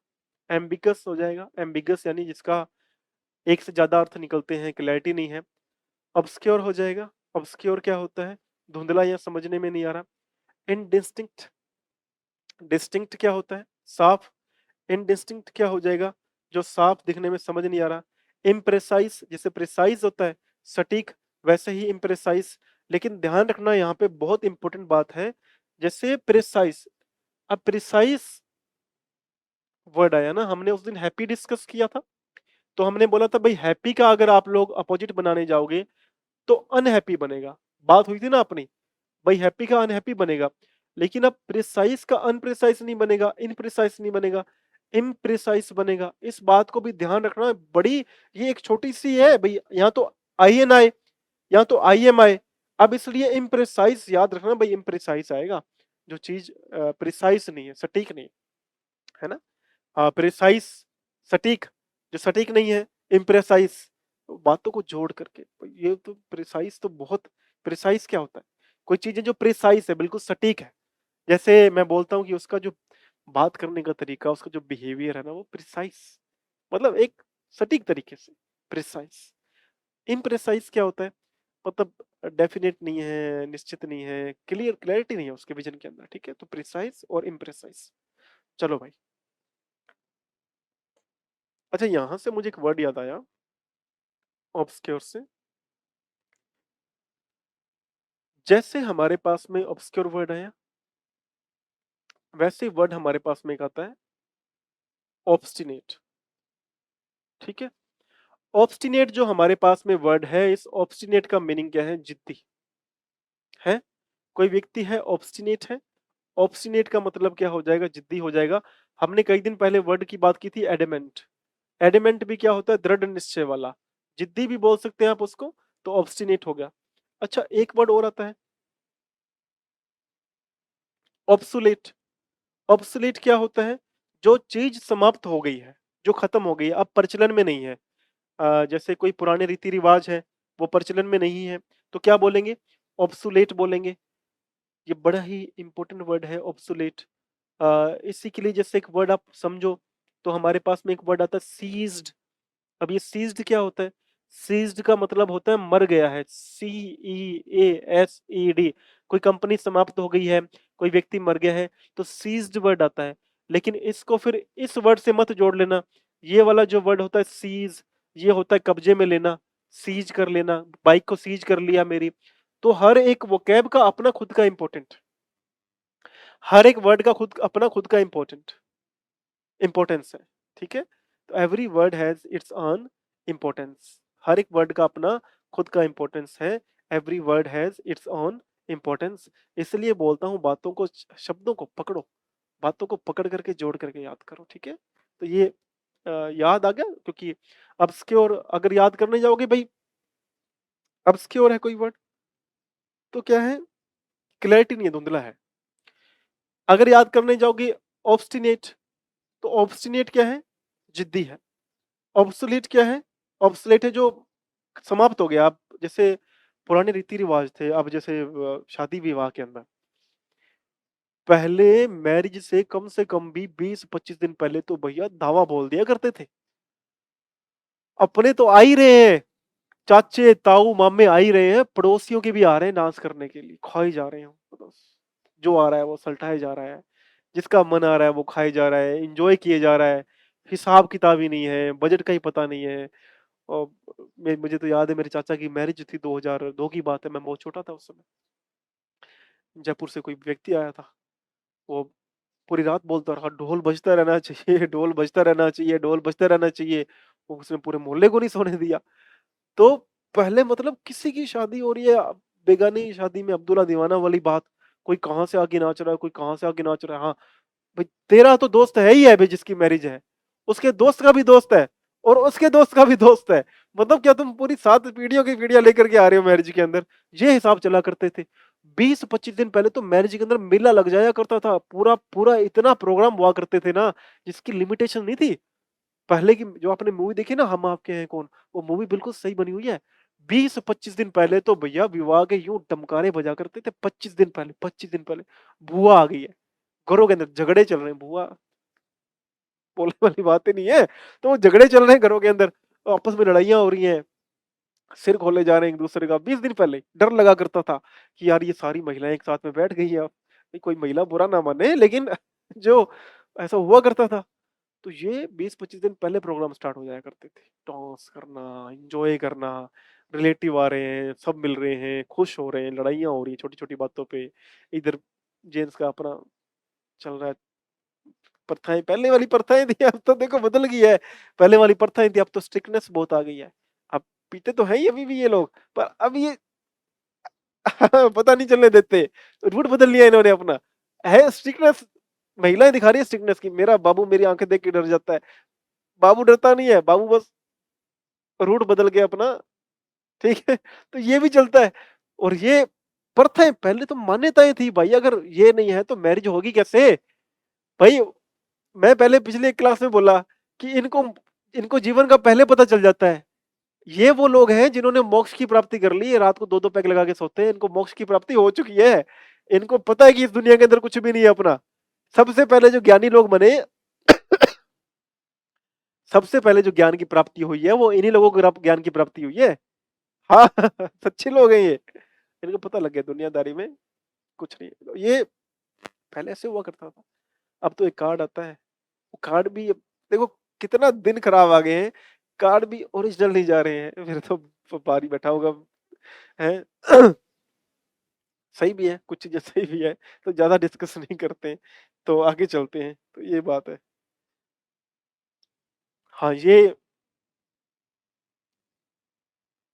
एम्बिगस हो जाएगा, एम्बिगस यानी जिसका एक से ज्यादा अर्थ निकलते हैं, क्लैरिटी नहीं है। ऑब्सक्योर हो जाएगा, ऑब्सक्योर क्या होता है? धुंधला या समझने में नहीं आ रहा। इनडिस्टिंक्ट, डिस्टिंक्ट क्या होता है? साफ। इनडिस्टिंक्ट क्या हो जाएगा? जो साफ दिखने में समझ नहीं आ रहा। इम्प्रेसाइज जैसे प्रिसाइज होता है सटीक, वैसे ही इम्प्रेसाइज। लेकिन ध्यान रखना यहाँ पे बहुत इंपॉर्टेंट बात है, जैसे प्रिसाइज। अब प्रिसाइज वर्ड आया ना, हमने उस दिन हैप्पी डिस्कस किया था। तो हमने बोला था भाई हैप्पी का अगर आप लोग अपोजिट बनाने जाओगे तो अनहैप्पी बनेगा। बात हुई थी ना अपनी, भाई हैप्पी का अनहैप्पी बनेगा। लेकिन अब प्रिसाइज का अनप्रिसाइज नहीं बनेगा, इनप्रिसाइज नहीं बनेगा, इम्प्रिसाइज बनेगा। इस बात को भी ध्यान रखना बड़ी, ये एक छोटी सी है भाई, यहाँ तो आई एन आई, यहाँ तो आई एम आई। अब इसलिए इम्प्रिसाइज याद रखना भाई, इम्प्रिसाइज आएगा जो चीज प्रिसाइज नहीं है, सटीक नहीं है ना। हाँ प्रिसाइज सटीक, जो सटीक नहीं है इम्प्रेसाइज। बातों को जोड़ करके ये तो प्रिसाइज तो बहुत, प्रिसाइज क्या होता है? कोई चीज है जो प्रिसाइज है, बिल्कुल सटीक है। जैसे मैं बोलता हूँ कि उसका जो बात करने का तरीका, उसका जो बिहेवियर है ना वो प्रिसाइज, मतलब एक सटीक तरीके से प्रिसाइज। इम्प्रिसाइज क्या होता है? मतलब डेफिनेट नहीं है, निश्चित नहीं है, क्लियरिटी नहीं है उसके विजन के अंदर, ठीक है? तो प्रिसाइज और इम्प्रिसाइज। चलो भाई, अच्छा यहां से मुझे एक वर्ड याद आया ऑब्सक्योर से। जैसे हमारे पास में ऑब्सक्योर वर्ड आया, वैसे वर्ड हमारे पास में एक आता है ऑब्स्टिनेट, ठीक है? ऑब्स्टिनेट जो हमारे पास में वर्ड है, इस ऑब्स्टिनेट का मीनिंग क्या है? जिद्दी है। कोई व्यक्ति है ऑब्स्टिनेट है, ऑब्स्टिनेट का मतलब क्या हो जाएगा? जिद्दी हो जाएगा। हमने कई दिन पहले वर्ड की बात की थी एडमेंट। एडमेंट भी क्या होता है? दृढ़ निश्चय वाला। जिद्दी भी बोल सकते हैं आप उसको, तो ऑब्स्टिनेट हो गया। अच्छा एक वर्ड और आता है ऑब्सुलेट। ऑब्सोलीट क्या होता है? जो चीज समाप्त हो गई है, जो खत्म हो गई है, अब प्रचलन में नहीं है। जैसे कोई पुराने रीति रिवाज है, वो प्रचलन में नहीं है, तो क्या बोलेंगे? ऑब्सोलेट बोलेंगे। ये बड़ा ही इंपॉर्टेंट वर्ड है ऑब्सोलेट। इसी के लिए जैसे एक वर्ड आप समझो, तो हमारे पास में एक वर्ड आता है सीज्ड। अब ये सीज्ड क्या होता है? सीज्ड का मतलब होता है मर गया है, CEASED। कोई कंपनी समाप्त हो गई है, कोई व्यक्ति मर गया है, तो सीज्ड वर्ड आता है। लेकिन इसको फिर इस वर्ड से मत जोड़ लेना। ये वाला जो वर्ड होता है सीज, ये होता है कब्जे में लेना, सीज कर लेना, बाइक को सीज कर लिया मेरी। तो हर एक वोकैब का अपना खुद का इंपॉर्टेंट, हर एक वर्ड का अपना खुद का इंपॉर्टेंस है, ठीक है? तो every word has its own importance. हर एक वर्ड का अपना खुद का इंपॉर्टेंस है। Every word has its own importance. इसलिए बोलता हूँ बातों को, शब्दों को पकड़ो, बातों को पकड़ करके जोड़ करके याद करो, ठीक है? तो ये याद आ गया, क्योंकि obscure अगर याद करने जाओगे भाई, obscure है कोई वर्ड तो क्या है? क्लैरिटी नहीं है, धुंधला है। अगर याद करने जाओगे ऑब्स्टिनेट, तो ऑब्स्टिनेट क्या है? जिद्दी है। ऑब्सोलीट क्या है? ऑब्सोलेट है जो समाप्त हो गया। अब जैसे पुराने रीति रिवाज थे, अब जैसे शादी विवाह के अंदर पहले मैरिज से कम भी 20-25 दिन पहले तो भैया धावा बोल दिया करते थे। अपने तो आ ही रहे हैं, चाचे ताऊ मामे आ ही रहे हैं, पड़ोसियों के भी आ रहे हैं डांस करने के लिए, खाए जा रहे हैं। जो आ रहा है वो सल्टाया जा रहा है, जिसका मन आ रहा है वो खाए जा रहा है, इंजॉय किए जा रहा है। हिसाब किताब ही नहीं है, बजट का ही पता नहीं है। और मुझे तो याद है मेरे चाचा की मैरिज थी, 2002 की बात है, मैं बहुत छोटा था उस समय। जयपुर से कोई व्यक्ति आया था, वो पूरी रात बोलता रहा ढोल बजता रहना चाहिए, ढोल बजता रहना चाहिए, ढोल बजता रहना चाहिए। वो उसने पूरे मोहल्ले को नहीं सोने दिया। तो पहले मतलब किसी की शादी हो रही है, बेगानी शादी में अब्दुल्ला दीवाना वाली बात, कोई कहाँ से आके नाच रहा है, कोई कहाँ से आके नाच रहा है। हाँ भाई, तेरा तो दोस्त है ही है भाई जिसकी मैरिज है, उसके दोस्त का भी दोस्त है, और उसके दोस्त का भी दोस्त है। मतलब क्या तुम पूरी 7 पीढ़ियों की पीढ़ियां लेकर के आ रहे हो मैरिज के अंदर? ये हिसाब चला करते थे। 20-25 दिन पहले तो मैरिज के अंदर मेला लग जाया करता था, पूरा पूरा इतना प्रोग्राम हुआ करते थे ना, जिसकी लिमिटेशन नहीं थी। पहले की जो आपने मूवी देखी ना, हम आपके हैं कौन, वो मूवी बिल्कुल सही बनी हुई है। 20-25 दिन पहले तो भैया विवाह के यूं डमकारे बजा करते थे। 25 दिन पहले, 25 दिन पहले बुआ आ गई है, घरों के अंदर झगड़े चल रहे हैं, बुआ बोलने वाली बात ही नहीं है। तो वो झगड़े चल रहे हैं घरों के अंदर, आपस में लड़ाइयाँ हो रही हैं, सिर खोले जा रहे हैं एक दूसरे का। 20 दिन पहले डर लगा करता था कि यार ये सारी महिलाएं एक साथ में बैठ गई है, अब कोई महिला बुरा ना माने, लेकिन जो ऐसा हुआ करता था। तो ये 20-25 दिन पहले प्रोग्राम स्टार्ट हो जाया करते थे, डांस करना, एंजॉय करना, रिलेटिव आ रहे हैं, सब मिल रहे हैं, खुश हो रहे हैं, लड़ाइयाँ हो रही हैं छोटी छोटी बातों पे। इधर जेंट्स का अपना चल रहा है। प्रथाएं पहले वाली प्रथाएं थी, अब तो देखो बदल गई है। पहले वाली प्रथाएं थी, अब तो स्ट्रिक्टनेस बहुत आ गई है। अब पीते तो है ही अभी भी ये लोग, पर अब ये पता नहीं चलने देते। रूट बदल लिया इन्होंने अपना, है स्ट्रिक्टनेस। महिलाएं दिखा रही है स्ट्रिक्टनेस की, मेरा बाबू मेरी आंखें देख के डर जाता है। बाबू डरता नहीं है, बाबू बस रूट बदल के अपना, ठीक है? तो ये भी चलता है। और ये प्रथाएं पहले तो मान्यताएं थी भाई, अगर ये नहीं है तो मैरिज होगी कैसे भाई? मैं पहले पिछले एक क्लास में बोला कि इनको इनको जीवन का पहले पता चल जाता है। ये वो लोग हैं जिन्होंने मोक्ष की प्राप्ति कर ली है, रात को 2-2 पैग लगा के सोते हैं, इनको मोक्ष की प्राप्ति हो चुकी है। इनको पता है कि इस दुनिया के अंदर कुछ भी नहीं है अपना। सबसे पहले जो ज्ञानी लोग बने, सबसे पहले जो ज्ञान की प्राप्ति हुई है वो इन्हीं लोगों को ज्ञान की प्राप्ति हुई है। हाँ सच्चे लोग हैं ये। इनको पता लग गया दुनियादारी में कुछ नहीं है। ये पहले ऐसे हुआ करता था। अब तो एक कार्ड आता है, वो कार्ड भी देखो कितना दिन खराब आ गए हैं, कार्ड भी ओरिजिनल नहीं जा रहे हैं। फिर तो व्यापारी बैठा होगा है। सही भी है, कुछ चीजें सही भी है, तो ज्यादा डिस्कस नहीं करते हैं, तो आगे चलते हैं। तो ये बात है। हाँ, ये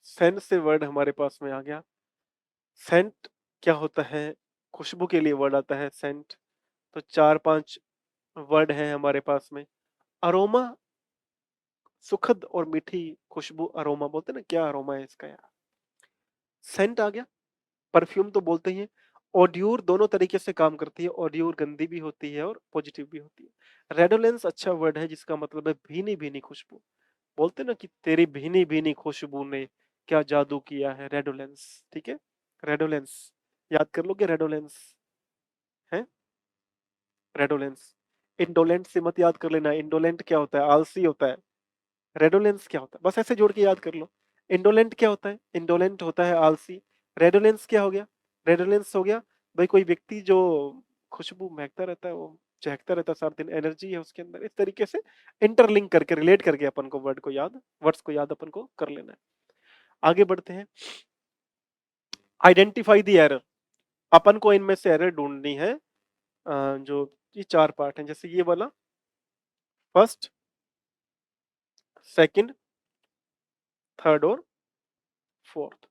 सेंट से वर्ड हमारे पास में आ गया। सेंट क्या होता है? खुशबू के लिए वर्ड आता है सेंट। तो 4-5 वर्ड हैं हमारे पास में। अरोमा, सुखद और मीठी खुशबू, अरोमा बोलते हैं ना, क्या अरोमा है इसका यार? सेंट आ गया। परफ्यूम तो बोलते ही हैं। ऑड्यूर दोनों तरीके से काम करती है, ऑड्यूर गंदी भी होती है और पॉजिटिव भी होती है। रेडोलेंस अच्छा वर्ड है जिसका मतलब है भीनी भीनी खुशबू। बोलते ना कि तेरी भीनी भीनी खुशबू ने क्या जादू किया है, रेडोलेंस। ठीक है, रेडोलेंस याद कर लो कि रेडोलेंस है, रेडोलेंस। इंडोलेंट से मत याद कर लेना, इंडोलेंट क्या होता है, आलसी होता है। रेडोलेंस क्या होता है, बस ऐसे जोड़ के याद कर लो। इंडोलेंट क्या होता है, इंडोलेंट होता है आलसी। रेडोलेंस क्या हो गया, रेडोलेंस हो गया भाई कोई व्यक्ति जो खुशबू महकता रहता है, वो चहकता रहता है सारा दिन, एनर्जी है उसके अंदर। इस तरीके से इंटरलिंक करके, रिलेट करके अपन को वर्ड्स को याद अपन को कर लेना है। आगे बढ़ते हैं। आइडेंटिफाई द एरर, अपन को इनमें से एरर ढूंढनी है। जो ये चार पार्ट हैं, जैसे ये वाला, फर्स्ट, सेकंड, थर्ड और फोर्थ।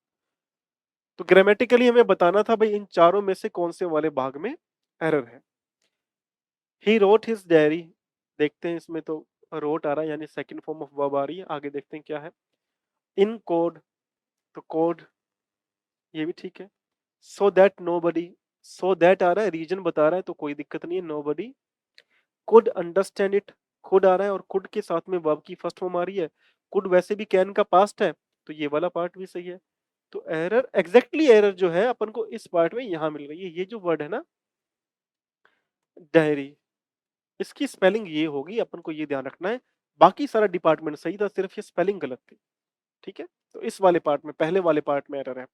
तो ग्रामेटिकली हमें बताना था भाई इन चारों में से कौन से वाले भाग में एरर है। ही रोट हिज डायरी, देखते हैं इसमें तो रोट आ रहा है, यानी सेकंड फॉर्म ऑफ वर्ब आ रही है। आगे देखते हैं क्या है। इन कोड, तो कोड ये भी ठीक है। So that nobody, so that आ रहा है, रीजन बता रहा है तो कोई दिक्कत नहीं है। Nobody could understand it, could आ रहा है और कुड के साथ में वर्ब की फर्स्ट फॉर्म आ रही है। कुड वैसे भी कैन का पास्ट है, तो ये वाला पार्ट भी सही है। तो एरर, एग्जैक्टली एरर जो है अपन को इस पार्ट में यहां मिल रही है। ये जो वर्ड है ना डायरी, इसकी स्पेलिंग ये होगी, अपन को ये ध्यान रखना है। बाकी सारा डिपार्टमेंट सही था, सिर्फ ये स्पेलिंग गलत थी। ठीक है, तो इस वाले पार्ट में, पहले वाले पार्ट में एरर है।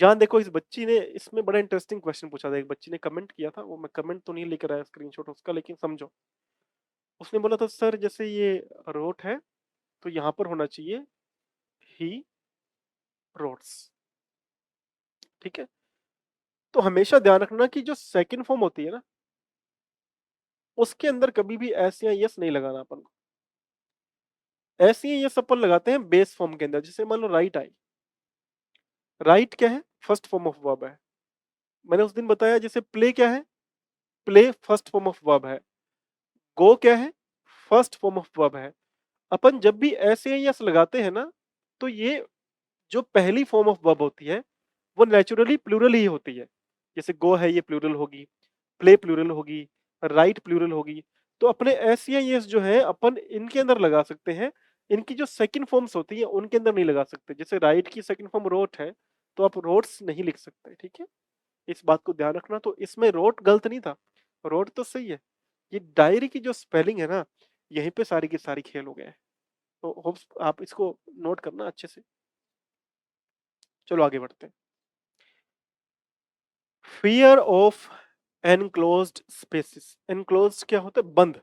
यहां देखो, इस बच्ची ने इसमें बड़ा इंटरेस्टिंग क्वेश्चन पूछा था। एक बच्ची ने कमेंट किया था, वो मैं कमेंट तो नहीं लेकर आया स्क्रीनशॉट उसका, लेकिन समझो। उसने बोला था सर जैसे ये रोट है तो यहां पर होना चाहिए ही रोट्स। ठीक है, तो हमेशा ध्यान रखना कि जो सेकंड फॉर्म होती है ना, उसके अंदर कभी भी एस या यस नहीं लगाना अपन को। एस या यस अपन लगाते हैं बेस फॉर्म के अंदर। जैसे मान लो राइट आई, राइट क्या है, फर्स्ट फॉर्म ऑफ वर्ब है। मैंने उस दिन बताया जैसे प्ले क्या है, play first form of verb है। गो क्या है, फर्स्ट फॉर्म ऑफ वर्ब है। अपन जब भी ऐसे यस लगाते हैं ना, तो ये जो पहली फॉर्म ऑफ वर्ब होती है वो नेचुरली प्लूरल ही होती है। जैसे गो है, ये प्लूरल होगी, प्ले प्लूरल होगी, राइट प्लूरल होगी। तो अपने एस या यस जो है अपन इनके अंदर लगा सकते हैं। इनकी जो सेकंड फॉर्म्स होती है उनके अंदर नहीं लगा सकते। जैसे राइट की सेकंड फॉर्म रोट है, तो आप रोट्स नहीं लिख सकते। ठीक है, इस बात को ध्यान रखना। तो इसमें रोट गलत नहीं था, रोट तो सही है। ये डायरी की जो स्पेलिंग है ना, यहीं पे सारी की सारी खेल हो गए हैं। तो होप्स आप इसको नोट करना अच्छे से। चलो आगे बढ़ते हैं। Fear of enclosed spaces, enclosed क्या होता है, बंद।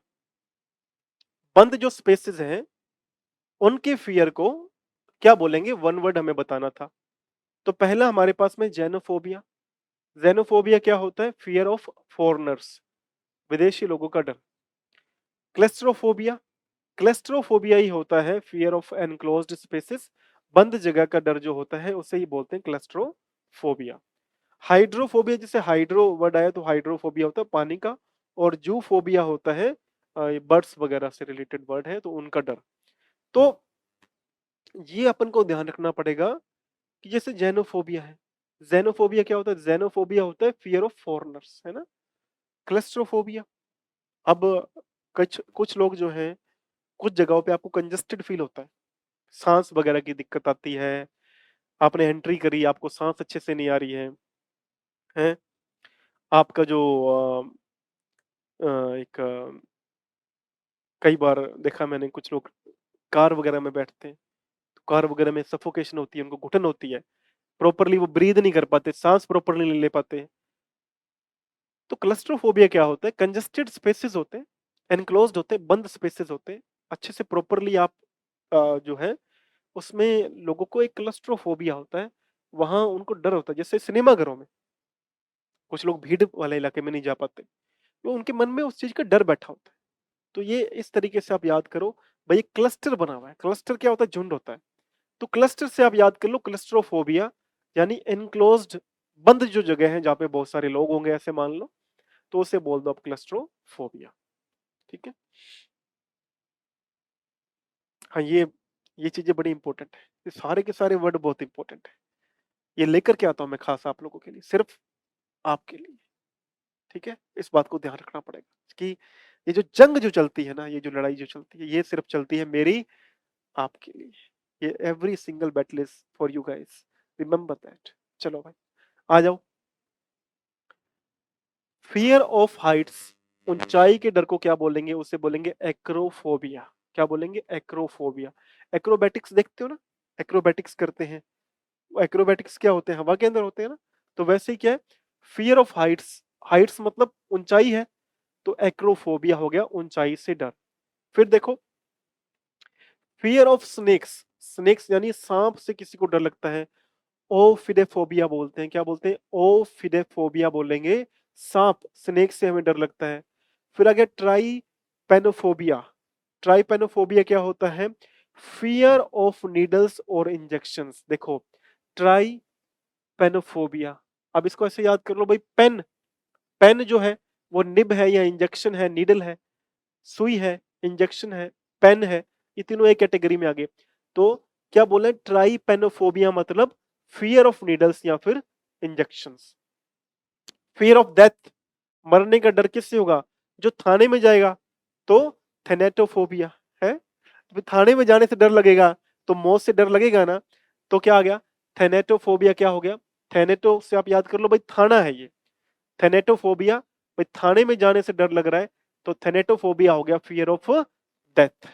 बंद जो स्पेसेस हैं उनके फियर को क्या बोलेंगे, वन वर्ड हमें बताना था। तो पहला हमारे पास में जेनोफोबिया। जेनोफोबिया क्या होता है, फियर ऑफ फॉरेनर्स, विदेशी लोगों का डर। क्लेस्ट्रोफोबिया, क्लेस्ट्रोफोबिया ही होता है फियर ऑफ एनक्लोज्ड स्पेसेस, बंद जगह का डर जो होता है उसे ही बोलते हैं क्लेस्ट्रोफोबिया। हाइड्रोफोबिया, जैसे हाइड्रो वर्ड आया तो हाइड्रोफोबिया होता है पानी का, और जूफोबिया होता है बर्ड्स वगैरह से रिलेटेड वर्ड है तो उनका डर। तो ये अपन को ध्यान रखना पड़ेगा कि जैसे जेनोफोबिया है, जेनोफोबिया क्या होता है, जेनोफोबिया होता है फियर ऑफ फॉरेनर्स, है ना। क्लेस्ट्रोफोबिया, अब कुछ कुछ लोग जो हैं, कुछ जगहों पे आपको कंजस्टेड फील होता है, सांस वगैरह की दिक्कत आती है। आपने एंट्री करी, आपको सांस अच्छे से नहीं आ रही है। आपका जो एक कई बार देखा मैंने, कुछ लोग कार वगैरह में बैठते हैं तो कार वगैरह में सफोकेशन होती है, उनको घुटन होती है, प्रॉपरली वो ब्रीद नहीं कर पाते, सांस प्रॉपरली नहीं ले पाते। तो क्लस्ट्रोफोबिया क्या होता है, कंजस्टेड स्पेसेस होते हैं, एनक्लोज्ड होते हैं, बंद स्पेसेस होते हैं, अच्छे से प्रॉपरली आप जो है उसमें लोगों को एक क्लस्ट्रोफोबिया होता है, वहां उनको डर होता है। जैसे सिनेमा घरों में कुछ लोग भीड़ वाले इलाके में नहीं जा पाते, तो उनके मन में उस चीज का डर बैठा होता है। तो ये इस तरीके से आप याद करो भाई, क्लस्टर बना हुआ है। क्लस्टर क्या होता है, झुंड होता है। तो क्लस्टर से आप याद कर लो क्लस्ट्रोफोबिया, यानी एनक्लोज्ड, बंद जो जगह है जहाँ पे बहुत सारे लोग होंगे ऐसे मान लो, तो उसे बोल दो आप क्लस्ट्रोफोबिया। ठीक है, हाँ ये चीजें बड़ी इंपॉर्टेंट है, ये सारे के सारे वर्ड बहुत इंपॉर्टेंट है। ये लेकर के आता हूं मैं खास आप लोगों के लिए, सिर्फ आपके लिए। ठीक है, इस बात को ध्यान रखना पड़ेगा कि ये जो जंग जो चलती है ना, ये जो लड़ाई जो चलती है, ये सिर्फ चलती है मेरी आपके लिए। ये every single battle is for you guys, remember that. चलो भाई आ जाओ। फियर ऑफ हाइट्स, ऊंचाई के डर को क्या बोलेंगे? उसे बोलेंगे एक्रोफोबिया। क्या बोलेंगे? एक्रोफोबिया। एक्रोबैटिक्स देखते हो ना, एक्रोबैटिक्स करते हैं, एक्रोबैटिक्स क्या होते हैं? हवा के अंदर होते हैं ना। तो वैसे ही क्या है, फियर ऑफ हाइट्स, हाइट्स मतलब ऊंचाई है, तो एक्रोफोबिया हो गया ऊंचाई से डर। फिर देखो, फियर ऑफ स्नेक्स, स्नेक्स यानी सांप से किसी को डर लगता है, ओफिडेफोबिया बोलते हैं। क्या बोलते हैं? ओफिडेफोबिया बोलेंगे, सांप स्नेक से हमें डर लगता है। फिर आ गया ट्राइपेनोफोबिया। ट्राइपेनोफोबिया क्या होता है? फियर ऑफ नीडल्स और इंजेक्शंस। देखो, ट्राइपेनोफोबिया, अब इसको ऐसे याद कर लो भाई, पेन, पेन जो है वो निब है या इंजेक्शन है, नीडल है, सुई है, इंजेक्शन है, पेन है, ये तीनों एक कैटेगरी में आ गए। तो क्या बोले? ट्राइपेनोफोबिया मतलब फियर ऑफ नीडल्स या फिर इंजेक्शंस। फियर ऑफ डेथ, मरने का डर किससे होगा? जो थाने में जाएगा तो थेनेटोफोबिया है। तो थाने में जाने से डर लगेगा, तो मौत से डर लगेगा ना। तो क्या आ गया? थेनेटोफोबिया क्या हो गया? थेनेटो से आप याद कर लो भाई, थाना है ये, थेनेटोफोबिया, भाई थाने में जाने से डर लग रहा है, तो थेनेटोफोबिया हो गया फियर ऑफ डेथ।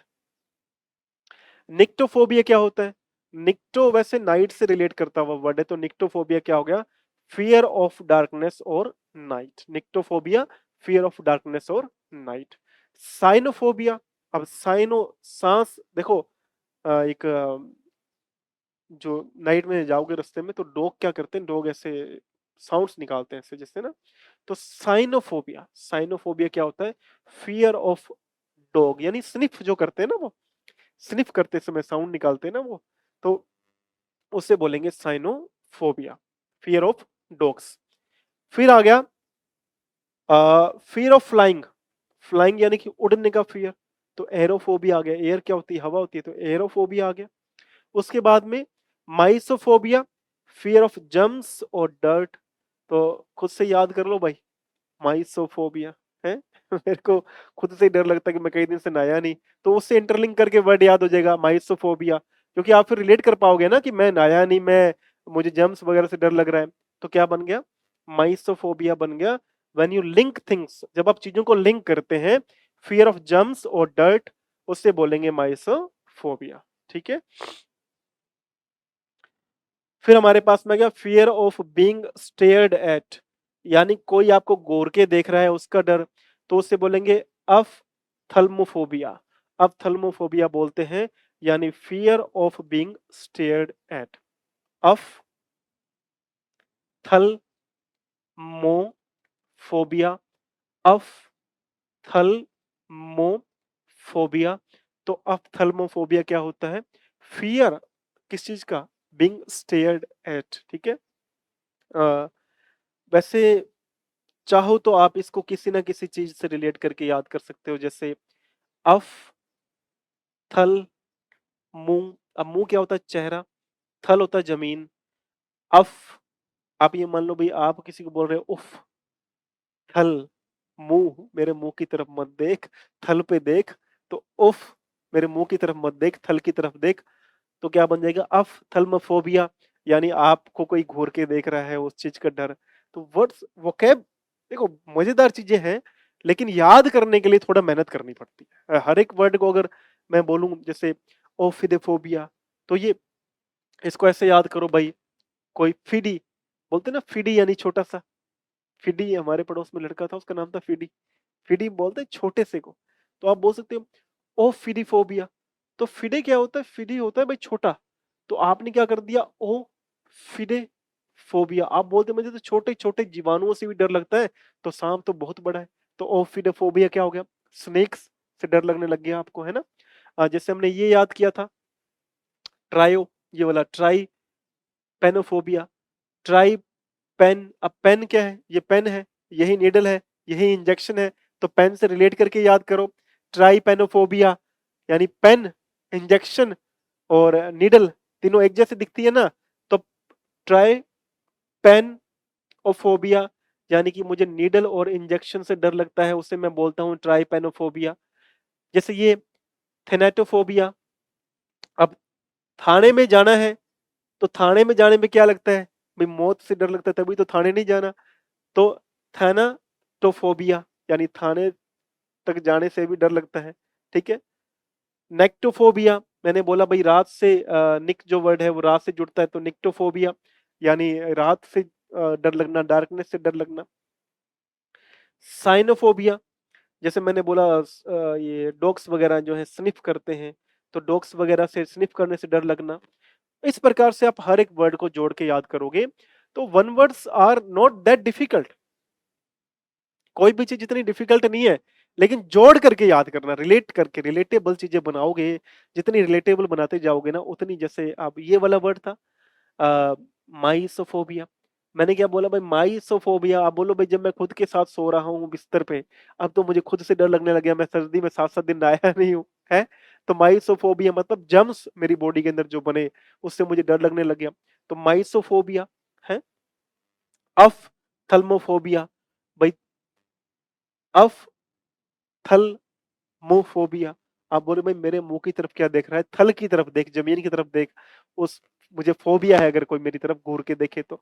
निक्टोफोबिया क्या होता है? निक्टो वैसे नाइट से रिलेट करता हुआ वर्ड है, तो निक्टोफोबिया क्या हो गया? फियर ऑफ डार्कनेस और night. Nyctophobia fear of darkness और नाइट। साइनोफोबिया, अब साइनो सांस देखो, एक जो नाइट में जाओगे रास्ते में तो डॉग क्या करते हैं, डॉग ऐसे साउंड्स निकालते हैं ऐसे जैसे ना। तो साइनोफोबिया, साइनोफोबिया क्या होता है? फियर ऑफ डॉग, यानी स्निफ जो करते हैं ना, वो स्निफ करते समय साउंड निकालते हैं ना वो, तो उसे बोलेंगे साइनोफोबिया, फियर ऑफ डॉग्स। फिर आ गया फियर ऑफ फ्लाइंग, फ्लाइंग यानी कि उड़ने का फियर, तो एरोफोबिया आ गया। एयर क्या होती है? हवा होती है, तो एरोफोबिया आ गया। उसके बाद में माइसोफोबिया, फियर ऑफ जम्स और डर्ट, तो खुद से याद कर लो भाई, माइसोफोबिया है। मेरे को खुद से ही डर लगता है कि मैं कई दिन से नहाया नहीं, तो उससे इंटरलिंक करके वर्ड याद हो जाएगा माइसोफोबिया, क्योंकि आप फिर रिलेट कर पाओगे ना कि मैं नहाया नहीं, मैं मुझे जम्स वगैरह से डर लग रहा है। तो क्या बन गया? माइसोफोबिया बन गया। व्हेन यू लिंक थिंग्स, जब आप चीजों को लिंक करते हैं, फियर ऑफ जम्स और डर्ट, उससे बोलेंगे माइसोफोबिया। ठीक है। फिर हमारे पास में गया fear of being stared eight, यानी कोई आपको गौर के देख रहा है उसका डर, तो उससे बोलेंगे अफथल्मोफोबिया। अफथल्मोफोबिया बोलते हैं, यानी fear of being stared at. Ophthalmophobia, ophthalmophobia. तो अफथल्मोफोबिया क्या होता है? फियर किस चीज का? Being stared at. ठीक है। अ, वैसे चाहो तो आप इसको किसी ना किसी चीज से रिलेट करके याद कर सकते हो, जैसे अफ, थल, मुंह। अब मुंह क्या होता है? चेहरा। थल होता है जमीन। अफ, आप ये मान लो भाई, आप किसी को बोल रहे हो उफ, थल, मुंह, मेरे मुंह की तरफ मत देख, थल पे देख। तो उफ, मेरे मुंह की तरफ मत देख, थल की तरफ देख। तो क्या बन जाएगा? अफ थल्मोफोबिया, यानी आपको कोई घूर के देख रहा है, उस चीज का डर। तो वर्ड्स वोकैब देखो, मजेदार चीजें हैं, लेकिन याद करने के लिए थोड़ा मेहनत करनी पड़ती है। हर एक वर्ड को अगर मैं बोलूं जैसे ओफिडेफोबिया, तो ये इसको ऐसे याद करो भाई, कोई फिडी बोलते ना, फिडी यानी छोटा सा। फिडी हमारे पड़ोस में लड़का था, उसका नाम था फिडी। फिडी बोलते हैं छोटे से को। तो आप बोल सकते हो ओ फिडीफोबिया। तो फिडे क्या होता है? फिडी होता है भाई छोटा। तो आपने क्या कर दिया? ओ फिडे फोबिया। आप बोलते मुझे तो छोटे छोटे जीवाणुओं से भी डर लगता है, तो सांप तो बहुत बड़ा है। तो ओ फिडे फोबिया क्या हो गया? स्नेक्स से डर लगने लग गया आपको, है ना। जैसे हमने ये याद किया था, ट्रायो, ये वाला ट्राई पेनोफोबिया। ट्राई पेन, अब पेन क्या है? ये पेन है, यही नीडल है, यही इंजेक्शन है, तो पेन से रिलेट करके याद करो। ट्राइपेनोफोबिया, यानी पेन, इंजेक्शन और नीडल तीनों एक जैसे दिखती है ना, तो ट्राई पेन ओफोबिया, यानी कि मुझे नीडल और इंजेक्शन से डर लगता है, उसे मैं बोलता हूँ ट्राइपेनोफोबिया। जैसे ये थेनेटोफोबिया, अब थाने में जाना है तो थाने में जाने में क्या लगता है भाई, मौत से डर लगता है, तभी तो थाने नहीं जाना। तो थानाटोफोबिया यानी थाने तक जाने से भी डर लगता है, ठीक है। नेक्टोफोबिया, मैंने बोला भाई रात से निक जो वर्ड है वो रात से जुड़ता है, तो निक्टोफोबिया यानी रात से डर लगना, डार्कनेस से डर लगना। साइनोफोबिया, जैसे मैंने बोला ये डॉग्स वगैरह जो है स्निफ करते हैं, तो डॉग्स वगैरह से स्निफ करने से डर लगना। इस प्रकार से आप हर एक वर्ड को जोड़ के याद करोगे, तो one words are not that difficult. कोई भी चीज इतनी डिफिकल्ट नहीं है, लेकिन जोड़ करके याद करना, रिलेट करके रिलेटेबल चीजें बनाओगे। जितनी रिलेटेबल बनाते जाओगे ना उतनी, जैसे अब ये वाला वर्ड था माइसोफोबिया, मैंने क्या बोला भाई, माइसोफोबिया। आप बोलो भाई जब मैं खुद के साथ सो रहा हूँ बिस्तर पे, अब तो मुझे खुद से डर लगने लग गया, मैं सर्दी में 7-7 दिन नहाया नहीं हूँ है। तो माइसोफोबिया मतलब जर्म्स मेरी बॉडी के अंदर जो बने उससे मुझे डर लगने लग गया, तो माइसोफोबिया है। अफ थल्मोफोबिया, भाई अफ थल्मोफोबिया, आप बोले भाई मेरे मुंह की तरफ क्या देख रहा है, थल की तरफ देख, जमीन की तरफ देख, उस मुझे फोबिया है अगर कोई मेरी तरफ घूर के देखे तो।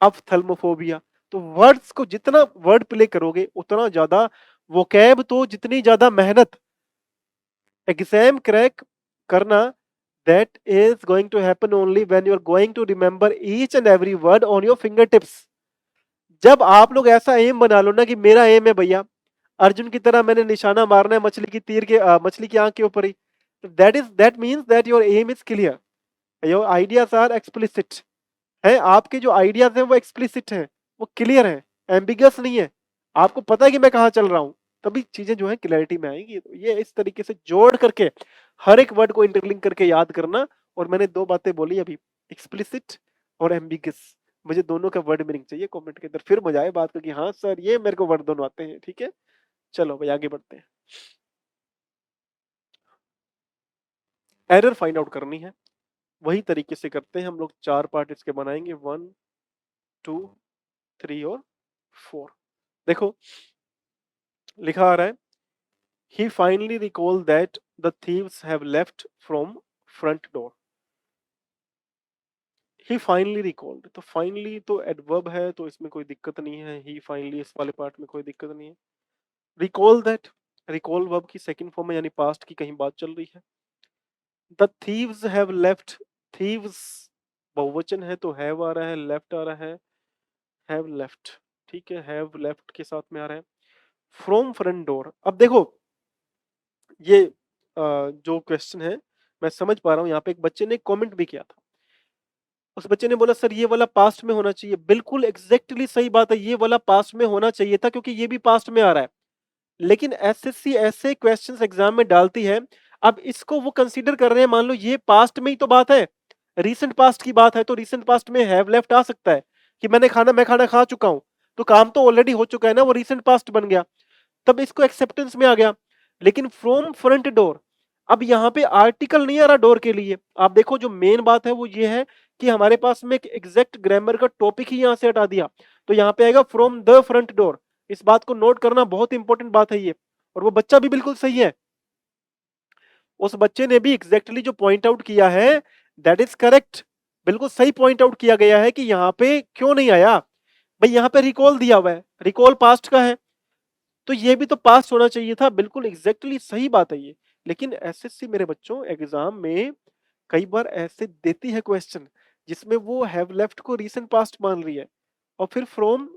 अफ्थल्मोफोबिया। तो वर्ड्स को जितना वर्ड प्ले करोगे उतना ज्यादा वोकैब, तो जितनी ज्यादा मेहनत एग्जाम क्रैक करना, that is going to happen only when you are going to remember each and every word on your finger tips. जब आप लोग ऐसा एम बना लो ना कि मेरा एम है भैया अर्जुन की तरह मैंने निशाना मारना है मछली की तीर के मछली की आंख के ऊपर ही, that means that your aim is clear, your ideas are explicit है, आपके जो आइडियाज हैं वो एक्सप्लिसिट हैं, वो क्लियर है, एम्बिगस नहीं है, आपको पता है कि मैं कहां चल रहा हूं, तभी चीजें जो है क्लैरिटी में आएंगी। तो ये इस तरीके से जोड़ करके हर एक वर्ड को इंटरलिंक करके याद करना। और मैंने दो बातें बोली अभी, एक्सप्लिसिट और एम्बिगस, मुझे दोनों का वर्ड मीनिंग चाहिए कमेंट के अंदर, फिर मजा आए बात को कि हाँ सर ये मेरे को वर्ड दोनों आते हैं, ठीक है। चलो भाई आगे बढ़ते हैं। एरर फाइंड आउट करनी है, वही तरीके से करते हैं हम लोग, 4 पार्ट इसके बनाएंगे, 1 2 3 और 4। देखो लिखा आ रहा है, he finally recalled that the thieves have left from front door। he finally recalled, तो finally तो एडवर्ब है तो इसमें कोई दिक्कत नहीं है, he finally इस वाले पार्ट में कोई दिक्कत नहीं है। recall that, recall वर्ब की सेकंड फॉर्म है यानी पास्ट की कहीं बात चल रही है। the thieves have left, thieves बहुवचन है तो have आ रहा है, left आ रहा है, have left, ठीक है, have left के साथ में आ रहा है। from front door, अब देखो ये जो क्वेश्चन है मैं समझ पा रहा हूँ, यहाँ पे एक बच्चे ने कमेंट भी किया था, उस बच्चे ने बोला सर ये वाला पास्ट में होना चाहिए, बिल्कुल एग्जैक्टली सही बात है, ये वाला पास्ट में होना चाहिए था क्योंकि ये भी पास्ट में आ रहा है। लेकिन एसएससी ऐसे क्वेश्चंस एग्जाम में डालती है, अब इसको वो कंसीडर कर रहे हैं, मान लो ये पास्ट में ही तो बात है, रीसेंट पास्ट की बात है, तो रीसेंट पास्ट में हैव लेफ्ट आ सकता है कि मैं खाना खा चुका हूं, तो काम तो ऑलरेडी हो चुका है ना, वो रीसेंट पास्ट बन गया, तब इसको एक्सेप्टेंस में आ गया। लेकिन फ्रॉम फ्रंट डोर, अब यहाँ पे आर्टिकल नहीं आ रहा डोर के लिए, आप देखो जो मेन बात है वो ये है कि हमारे पास में एक एग्जैक्ट ग्रामर का टॉपिक ही यहां से हटा दिया, तो यहाँ पे आएगा फ्रॉम द फ्रंट डोर। इस बात को नोट करना, बहुत इंपॉर्टेंट बात है ये, और वो बच्चा भी बिल्कुल सही है, उस बच्चे ने भी एग्जैक्टली जो पॉइंट आउट किया है दैट इज करेक्ट, बिल्कुल सही पॉइंट आउट किया गया है कि यहाँ पे क्यों नहीं आया भाई, यहाँ पे रिकॉल दिया हुआ है, रिकॉल पास्ट का है, तो ये भी तो पास होना चाहिए था, बिल्कुल एग्जैक्टली सही बात है ये। लेकिन एसएससी मेरे बच्चों एग्जाम में कई बार ऐसे देती है क्वेश्चन जिसमें वो हैव लेफ्ट को रीसेंट पास्ट मान रही है और फिर फ्रॉम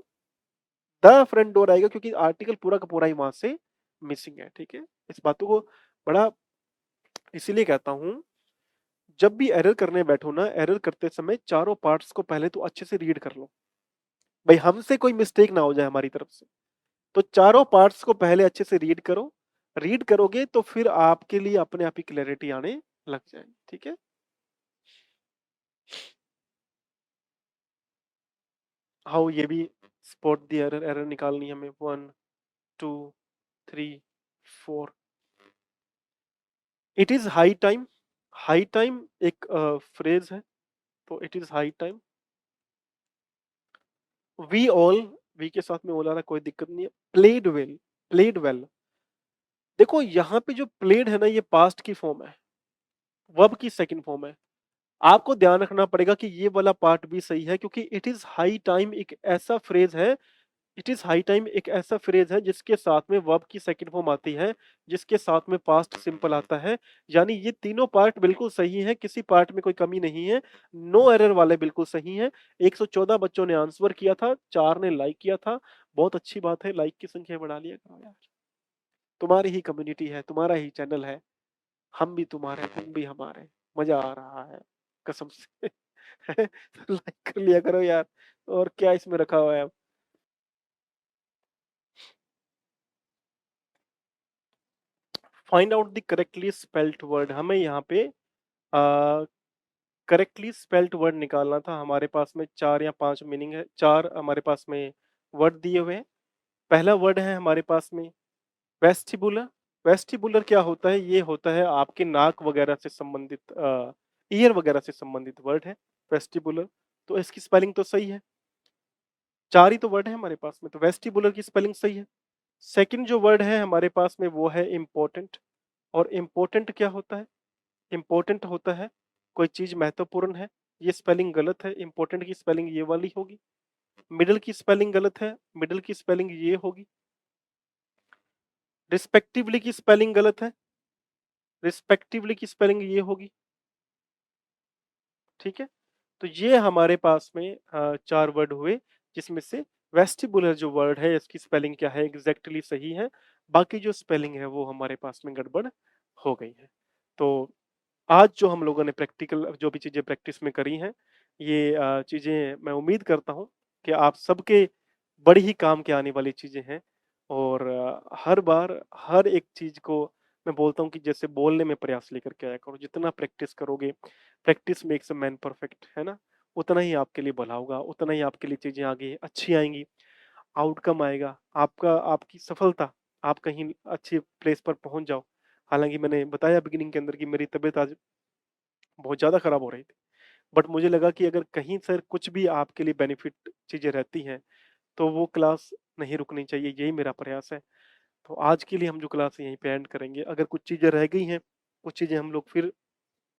द फ्रंट डोर आएगा क्योंकि आर्टिकल पूरा का पूरा ही वहां से मिसिंग है, ठीक है। इस बातों को बड़ा इसीलिए कहता हूं, जब भी एरर करने बैठो ना, एरर करते समय चारों पार्ट्स को पहले तो अच्छे से रीड कर लो, भाई हमसे कोई मिस्टेक ना हो जाए हमारी तरफ से, तो चारों पार्ट्स को पहले अच्छे से रीड करो, रीड करोगे तो फिर आपके लिए अपने आप ही क्लैरिटी आने लग जाएगी, ठीक है। हाउ, ये भी स्पॉट द एरर, एरर निकालनी है हमें, 1 2 3 4। It is high time, high time एक फ्रेज है, तो it is high time. We all, we के साथ में ऑल आ रहा है, कोई दिक्कत नहीं है। प्लेड वेल, प्लेड वेल, देखो यहाँ पे जो प्लेड है ना ये पास्ट की फॉर्म है, वर्ब की सेकंड फॉर्म है, आपको ध्यान रखना पड़ेगा कि ये वाला पार्ट भी सही है क्योंकि इट इज़ हाई टाइम एक ऐसा फ्रेज़ है जिसके साथ में वर्ब की सेकंड फॉर्म आती है, जिसके साथ में पास्ट सिंपल आता है। यानी ये तीनों पार्ट बिल्कुल सही हैं, किसी पार्ट में कोई कमी नहीं है। नो एरर वाले बिल्कुल सही हैं। 114 बच्चों ने आंसर किया था, 4 ने लाइक किया था। बहुत अच्छी बात है, लाइक की संख्या बढ़ा लिया करो यार। तुम्हारी ही कम्युनिटी है, तुम्हारा ही चैनल है। हम भी तुम्हारे, तुम भी हमारे। मज़ा आ रहा है, कसम से। लाइक कर लिया करो यार। और क्या इसमें रखा हुआ है? Find out the correctly spelled word. हमें यहाँ पे करेक्टली स्पेल्ड वर्ड निकालना था। हमारे पास में 4 या 5 मीनिंग है, 4 हमारे पास में वर्ड दिए हुए हैं। पहला वर्ड है हमारे पास में वेस्टिबुलर। वेस्टिबुलर क्या होता है? ये होता है आपके नाक वगैरह से संबंधित, ईयर वगैरह से संबंधित वर्ड है वेस्टिबुलर। तो इसकी स्पेलिंग तो सही है। 4 ही तो वर्ड है हमारे पास में, तो वेस्टिबुलर की स्पेलिंग सही है। सेकंड जो वर्ड है हमारे पास में वो है इम्पोर्टेंट। और इम्पोर्टेंट क्या होता है? इम्पोर्टेंट होता है कोई चीज महत्वपूर्ण है। ये स्पेलिंग गलत है, इम्पोर्टेंट की स्पेलिंग ये वाली होगी। मिडल की स्पेलिंग गलत है, मिडल की स्पेलिंग ये होगी। रिस्पेक्टिवली की स्पेलिंग गलत है, रिस्पेक्टिवली की स्पेलिंग ये होगी। ठीक है, तो ये हमारे पास में 4 वर्ड हुए, जिसमें से वेस्टिबुलर जो वर्ड है इसकी स्पेलिंग क्या है? एग्जैक्टली सही है। बाकी जो स्पेलिंग है वो हमारे पास में गड़बड़ हो गई है। तो आज जो हम लोगों ने प्रैक्टिकल जो भी चीज़ें प्रैक्टिस में करी हैं, ये चीज़ें मैं उम्मीद करता हूँ कि आप सबके बड़ी ही काम के आने वाली चीज़ें हैं। और हर बार हर एक चीज़ को मैं बोलता हूँ कि जैसे बोलने में प्रयास लेकर के आया करो। जितना प्रैक्टिस करोगे, practice makes a man perfect, है ना? उतना ही आपके लिए भला होगा, उतना ही आपके लिए चीज़ें आगे अच्छी आएँगी, आउटकम आएगा, आपकी सफलता, आप कहीं अच्छी प्लेस पर पहुँच जाओ। हालाँकि मैंने बताया बिगिनिंग के अंदर कि मेरी तबीयत आज बहुत ज़्यादा खराब हो रही थी। बट मुझे लगा कि अगर कहीं से कुछ भी आपके लिए बेनिफिट चीज़ें रहती हैं, तो वो क्लास नहीं रुकनी चाहिए, यही मेरा प्रयास है। तो आज के लिए हम जो क्लास है यहीं पे एंड करेंगे। अगर कुछ चीज़ें रह गई हैं, कुछ चीज़ें हम लोग फिर